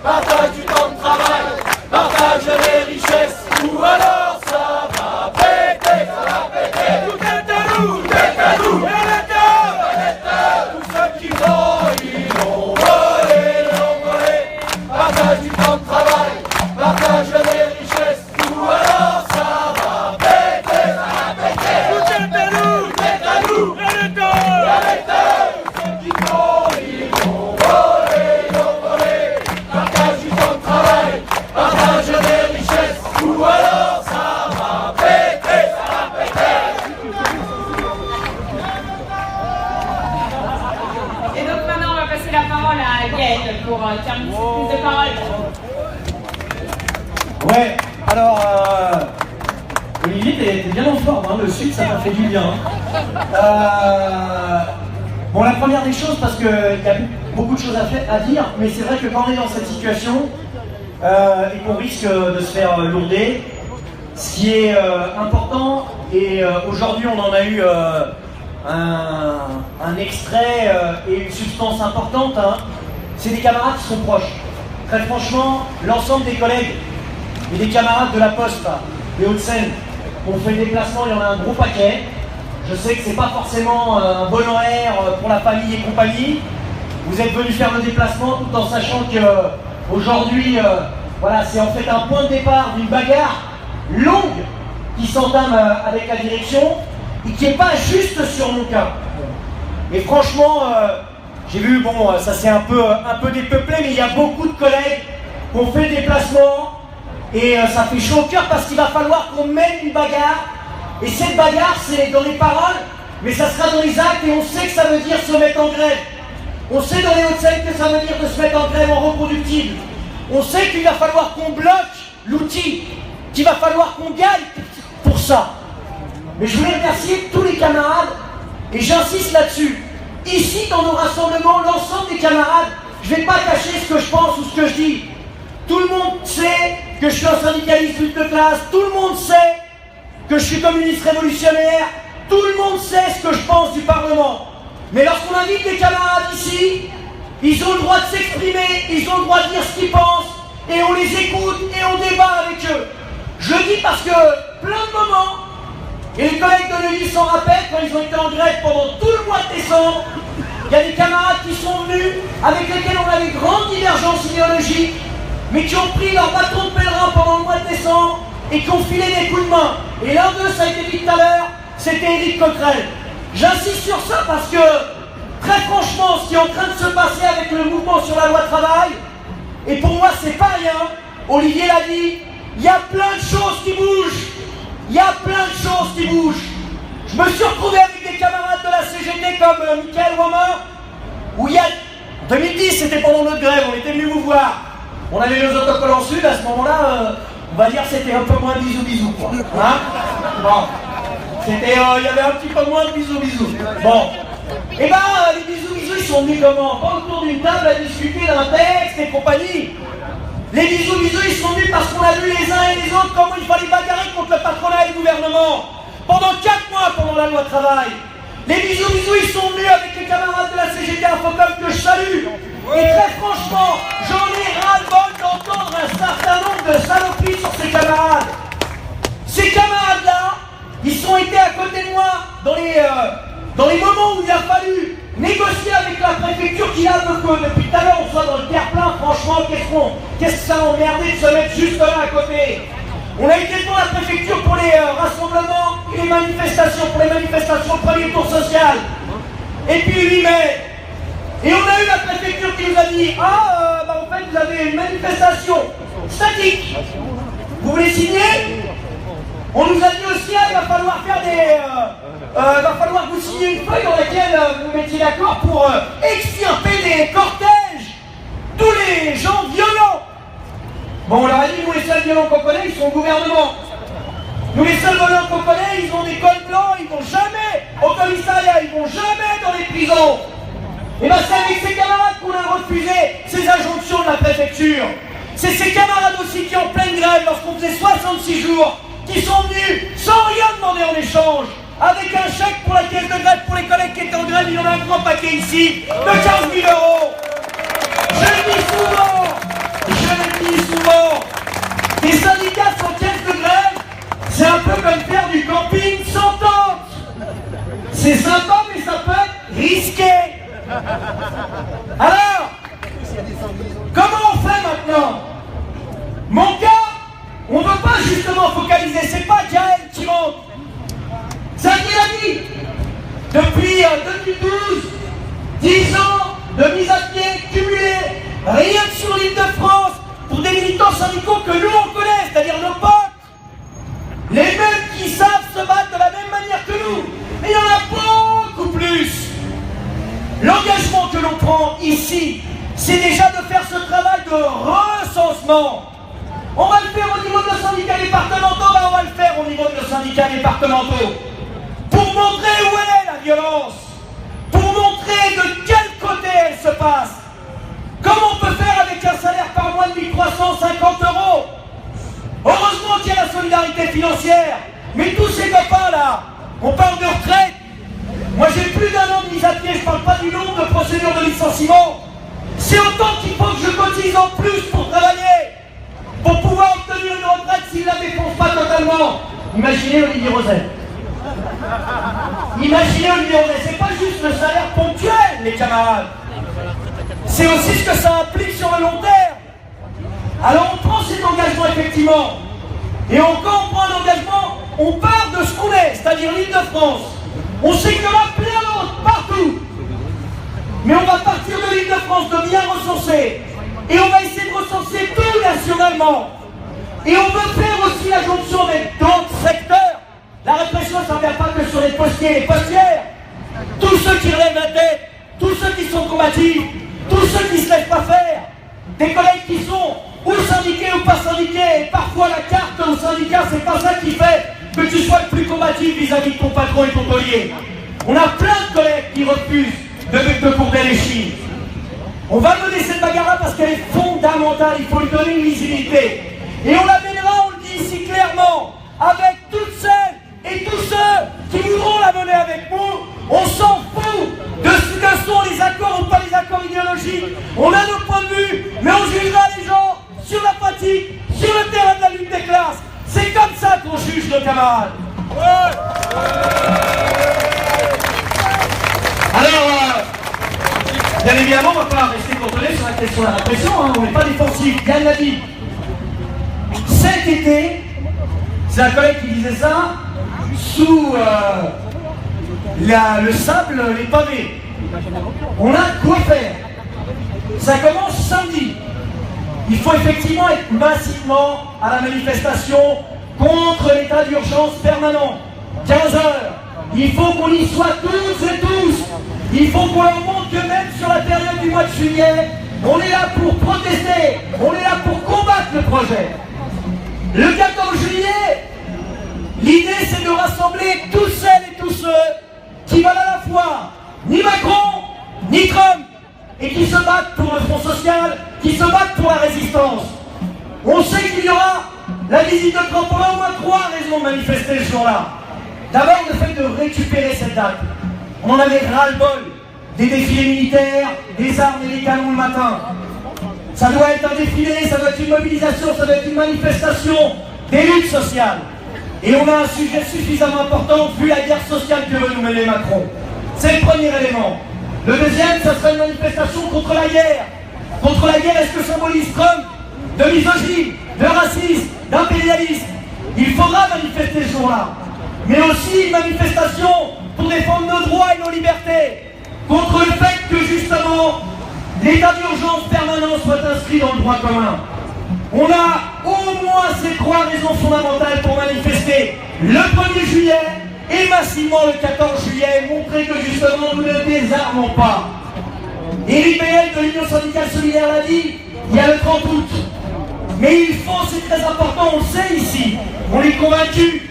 Partage du temps de travail, partage les richesses, ou alors ça va péter, tout est à nous, et l'État, tous ceux qui ils l'ont volé, partage du temps de travail, partage les richesses, ou alors ça va péter, tout est à nous, et l'État, tous ceux qui ils l'ont volé, partage du temps de travail, partage des richesses, ou alors ça va péter, Et donc maintenant on va passer la parole à Gaël pour terminer cette prise de parole. Ouais, alors Olivier, t'es bien en forme, hein, le sucre ça m'a fait du bien. Bon, la première des choses, parce qu'il y a beaucoup de choses à dire, mais c'est vrai que quand on est dans cette situation et qu'on risque de se faire lourder, ce qui est important, et aujourd'hui on en a eu un extrait et une substance importante, hein, c'est des camarades qui sont proches. Très franchement, l'ensemble des collègues et des camarades de la Poste, des Hauts-de-Seine, ont fait des déplacements, il y en a un gros paquet. Je sais que c'est pas forcément un bon horaire pour la famille et compagnie. Vous êtes venus faire le déplacement tout en sachant que aujourd'hui, voilà, c'est en fait un point de départ d'une bagarre longue qui s'entame avec la direction et qui n'est pas juste sur mon cas. Et franchement, j'ai vu, bon, ça s'est un peu dépeuplé, mais il y a beaucoup de collègues qui ont fait le déplacement et ça fait chaud au cœur parce qu'il va falloir qu'on mène une bagarre. Et cette bagarre, c'est dans les paroles, mais ça sera dans les actes et on sait que ça veut dire se mettre en grève. On sait dans les Hauts-de-Seine que ça veut dire de se mettre en grève en reproductible. On sait qu'il va falloir qu'on bloque l'outil, qu'il va falloir qu'on gagne pour ça. Mais je voulais remercier tous les camarades, et j'insiste là-dessus. Ici, dans nos rassemblements, l'ensemble des camarades, je ne vais pas cacher ce que je pense ou ce que je dis. Tout le monde sait que je suis un syndicaliste lutte de classe, tout le monde sait que je suis communiste révolutionnaire, tout le monde sait ce que je pense du Parlement. Mais lorsqu'on invite des camarades ici, ils ont le droit de s'exprimer, ils ont le droit de dire ce qu'ils pensent, et on les écoute et on débat avec eux. Je le dis parce que plein de moments, et les collègues de l'Europe s'en rappellent, quand ils ont été en grève pendant tout le mois de décembre, il y a des camarades qui sont venus, avec lesquels on avait grande divergence idéologique, mais qui ont pris leur bâton de pèlerin pendant le mois de décembre, et qui ont filé des coups de main. Et l'un d'eux, ça a été dit tout à l'heure, c'était Éric Coquerel. J'insiste sur ça parce que, très franchement, ce qui est en train de se passer avec le mouvement sur la loi travail, et pour moi, c'est pas rien, Olivier l'a dit, il y a plein de choses qui bougent. Il y a plein de choses qui bougent. Je me suis retrouvé avec des camarades de la CGT comme Michael Romain, où il y a 2010, c'était pendant notre grève, on était venus vous voir. On avait nos autocollants en sud, à ce moment-là, on va dire que c'était un peu moins bisous quoi. Hein, bon. C'était, il y avait un petit peu moins de bisous. Bon. Et ben, les bisous, ils sont venus comment? Pas autour d'une table à discuter d'un texte et compagnie. Les bisous, ils sont venus parce qu'on a vu les uns et les autres comment il fallait bagarrer contre le patronat et le gouvernement. Pendant 4 mois, pendant la loi travail. Les bisous, ils sont venus avec les camarades de la CGT Infocom que je salue. Et très franchement, j'en ai ras-le-bol d'entendre un certain nombre de saloperies sur ces camarades. Ces camarades-là, ils ont été à côté de moi dans les moments où il a fallu négocier avec la préfecture qui a le que depuis tout à l'heure on soit dans le terre-plein. Franchement, qu'est-ce que ça emmerdé de se mettre juste là à côté. On a été devant la préfecture pour les rassemblements et les manifestations, pour les manifestations premier tour social. Et puis 8 mai. Et on a eu la préfecture qui nous a dit en fait vous avez une manifestation statique. Vous voulez signer? On nous a dit aussi il va falloir faire va falloir vous signer une feuille dans laquelle vous mettiez d'accord pour extirper des cortèges, tous les gens violents. Bon, on leur a dit, nous les seuls violents qu'on connaît, ils sont au gouvernement. Nous les seuls violents qu'on connaît, ils ont des cols blancs, ils vont jamais au commissariat, ils vont jamais dans les prisons. Et bien c'est avec ces camarades qu'on a refusé ces injonctions de la préfecture. C'est ces camarades aussi qui en pleine grève, lorsqu'on faisait 66 jours, qui sont venus sans rien demander en échange, avec un chèque pour la caisse de grève pour les collègues qui étaient en grève. Il y en a un grand paquet ici, de 15 000 €. Je le dis souvent, les syndicats sans caisse de grève, c'est un peu comme faire du camping sans tente. C'est sympa, mais ça peut être risqué. Alors, comment on fait maintenant? Mon cas, on ne veut pas justement focaliser, c'est pas Gaël qui monte. Ça qui l'a dit. Depuis 2012, 10 ans de mise à pied cumulée, rien que sur l'Île-de-France, pour des militants syndicaux que nous on connaît, c'est-à-dire nos potes, les mêmes qui savent se battre de la même manière que nous. Et il y en a beaucoup plus. L'engagement que l'on prend ici, c'est déjà de faire ce travail de recensement. On va le faire au niveau de nos syndicats départementaux, on va le faire au niveau de nos syndicats départementaux. Pour montrer où est la violence, pour montrer de quel côté elle se passe. Comment on peut faire avec un salaire par mois de 1 350 €? Heureusement qu'il y a la solidarité financière. Mais tous ces copains-là, on parle de retraite. Moi j'ai plus d'1 an de mise à pied, je parle pas du nombre de procédures de licenciement. C'est autant qu'il faut que je cotise en plus pour travailler, pour pouvoir obtenir une retraite s'il ne la défonce pas totalement. Imaginez Olivier Rosel. Imaginez le numéro, c'est pas juste le salaire ponctuel, les camarades. C'est aussi ce que ça implique sur le long terme. Alors on prend cet engagement effectivement. Et quand on prend un engagement, on part de ce qu'on est, c'est-à-dire l'Île-de-France. On sait qu'il y en a plein d'autres, partout. Mais on va partir de l'Île-de-France, de bien recenser. Et on va essayer de recenser tout nationalement. Et on veut faire aussi la jonction avec d'autres secteurs. La répression, ça ne vient pas que sur les postiers et les postières. Tous ceux qui relèvent la tête, tous ceux qui sont combatifs, tous ceux qui ne se laissent pas faire. Des collègues qui sont ou syndiqués ou pas syndiqués. Et parfois la carte au syndicat, c'est pas ça qui fait que tu sois le plus combatif vis-à-vis de ton patron et ton collier. On a plein de collègues qui refusent de courber les chines. On va mener cette bagarre parce qu'elle est fondamentale, il faut lui donner une visibilité. Et on la mènera, on le dit ici clairement, avec toutes celles et tous ceux qui voudront la mener avec nous. On s'en fout de ce que sont les accords ou pas les accords idéologiques. On a nos points de vue, mais on jugera les gens sur la pratique, sur le terrain de la lutte des classes. C'est comme ça qu'on juge nos camarades. Alors, bien évidemment, on ne va pas rester cantonné sur la question de la répression, hein, on n'est pas défensif, Yann l'a dit. Cet été, c'est un collègue qui disait ça, sous le sable, les pavés. On a quoi faire. Ça commence samedi. Il faut effectivement être massivement à la manifestation contre l'état d'urgence permanent. 15 heures. Il faut qu'on y soit toutes et tous. Il faut qu'on leur montre que même sur la période du mois de juillet, on est là pour protester, on est là pour combattre le projet. Le 14 juillet, l'idée c'est de rassembler tous celles et tous ceux qui veulent à la fois ni Macron, ni Trump, et qui se battent pour le Front social, qui se battent pour la résistance. On sait qu'il y aura la visite de Trump. On a au moins 3 raisons de manifester ce jour-là. D'abord, le fait de récupérer cette date. On en avait ras-le-bol des défilés militaires, des armes et des canons le matin. Ça doit être un défilé, ça doit être une mobilisation, ça doit être une manifestation des luttes sociales. Et on a un sujet suffisamment important vu la guerre sociale que veut nous mener Macron. C'est le premier élément. Le deuxième, ça sera une manifestation contre la guerre. Contre la guerre, est-ce que symbolise Trump de misogyne, de racisme, d'impérialisme? Il faudra manifester ce jour-là. Mais aussi une manifestation pour défendre nos droits et nos libertés. Contre le fait que justement, l'état d'urgence permanent soit inscrit dans le droit commun. On a au moins ces 3 raisons fondamentales pour manifester le 1er juillet et massivement le 14 juillet, montrer que justement nous ne désarmons pas. Et l'IPL de l'Union syndicale solidaire l'a dit, il y a le 30 août. Mais il faut, c'est très important, on le sait ici, on est convaincus,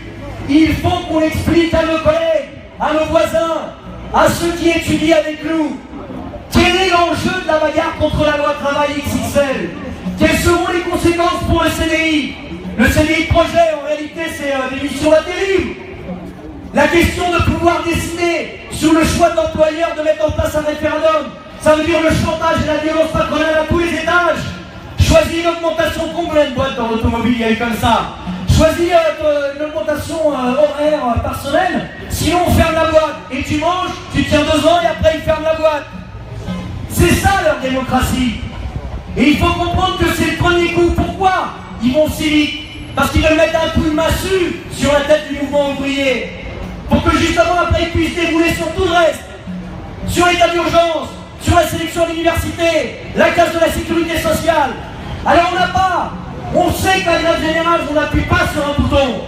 il faut qu'on explique à nos collègues, à nos voisins, à ceux qui étudient avec nous, quel est l'enjeu de la bagarre contre la loi travail XXL. Quelles seront les conséquences pour le CDI? Le CDI projet, en réalité, c'est des missions intérim. La question de pouvoir décider sur le choix de l'employeur de mettre en place un référendum, ça veut dire le chantage et la violence patronale à tous les étages. Choisir une augmentation, combien de boîtes dans l'automobile il y a eu comme ça? Choisir une augmentation horaire par semaine, sinon on ferme la boîte. Et tu manges, tu tiens 2 ans et après ils ferment la boîte. C'est ça leur démocratie. Et il faut comprendre que c'est le premier coup. Pourquoi ils vont si vite? Parce qu'ils veulent mettre un coup de massue sur la tête du mouvement ouvrier. Pour que justement après ils puissent dérouler sur tout le reste. Sur l'état d'urgence, sur la sélection à l'université, la casse de la sécurité sociale. Alors on sait qu'à la grève générale, on n'appuie pas sur un bouton.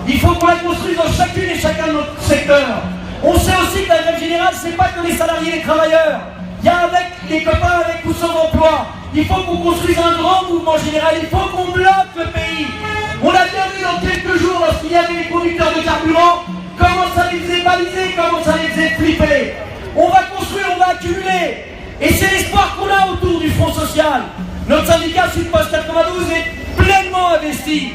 Il faut qu'on la construise dans chacune et chacun de nos secteurs. On sait aussi que la grève générale, c'est pas que les salariés et les travailleurs. Il y a avec les copains avec ou sans emploi. Il faut qu'on construise un grand mouvement général. Il faut qu'on bloque le pays. On a bien vu dans quelques jours, lorsqu'il y avait les conducteurs de carburant, comment ça les faisait baliser, comment ça les faisait flipper. On va construire, on va accumuler. Et c'est l'espoir qu'on a autour du Front social. Notre syndicat Sud-Post 92 est pleinement investi.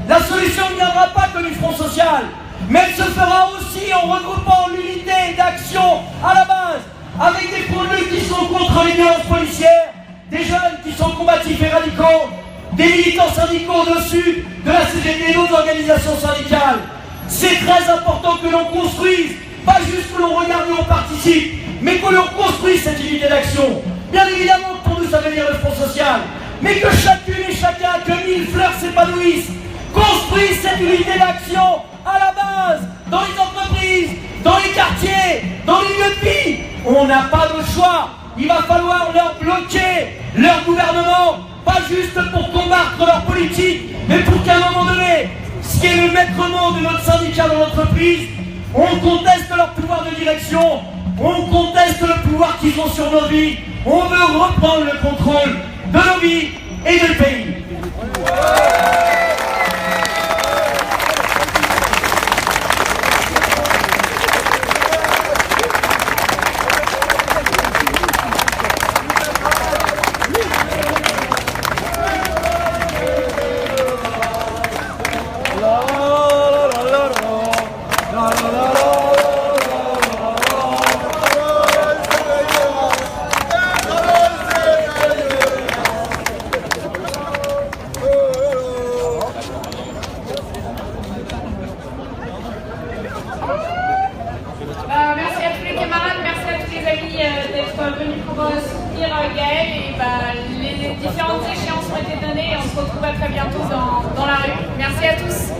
La solution ne viendra pas que du Front social, mais elle se fera aussi en regroupant l'unité d'action à la base, avec des points de vue qui sont contre les violences policières, des jeunes qui sont combatifs et radicaux, des militants syndicaux de la CGT et d'autres organisations syndicales. C'est très important que l'on construise pas juste que l'on regarde et on participe, mais que l'on construise cette unité d'action. Bien évidemment que pour nous ça veut dire le Front Social, mais que chacune et chacun, que mille fleurs s'épanouissent, construisent cette unité d'action à la base, dans les entreprises, dans les quartiers, dans les lieux de vie. On n'a pas de choix. Il va falloir leur bloquer leur gouvernement, pas juste pour combattre leur politique, mais pour qu'à un moment donné, ce qui est le maître mot de notre syndicat dans l'entreprise, on conteste leur pouvoir de direction, on conteste le pouvoir qu'ils ont sur nos vies, on veut reprendre le contrôle de nos vies et du pays. Merci à tous les camarades, merci à tous les amis d'être venus pour soutenir Gaël. Et les différentes échéances ont été données et on se retrouve à très bientôt dans la rue. Merci à tous.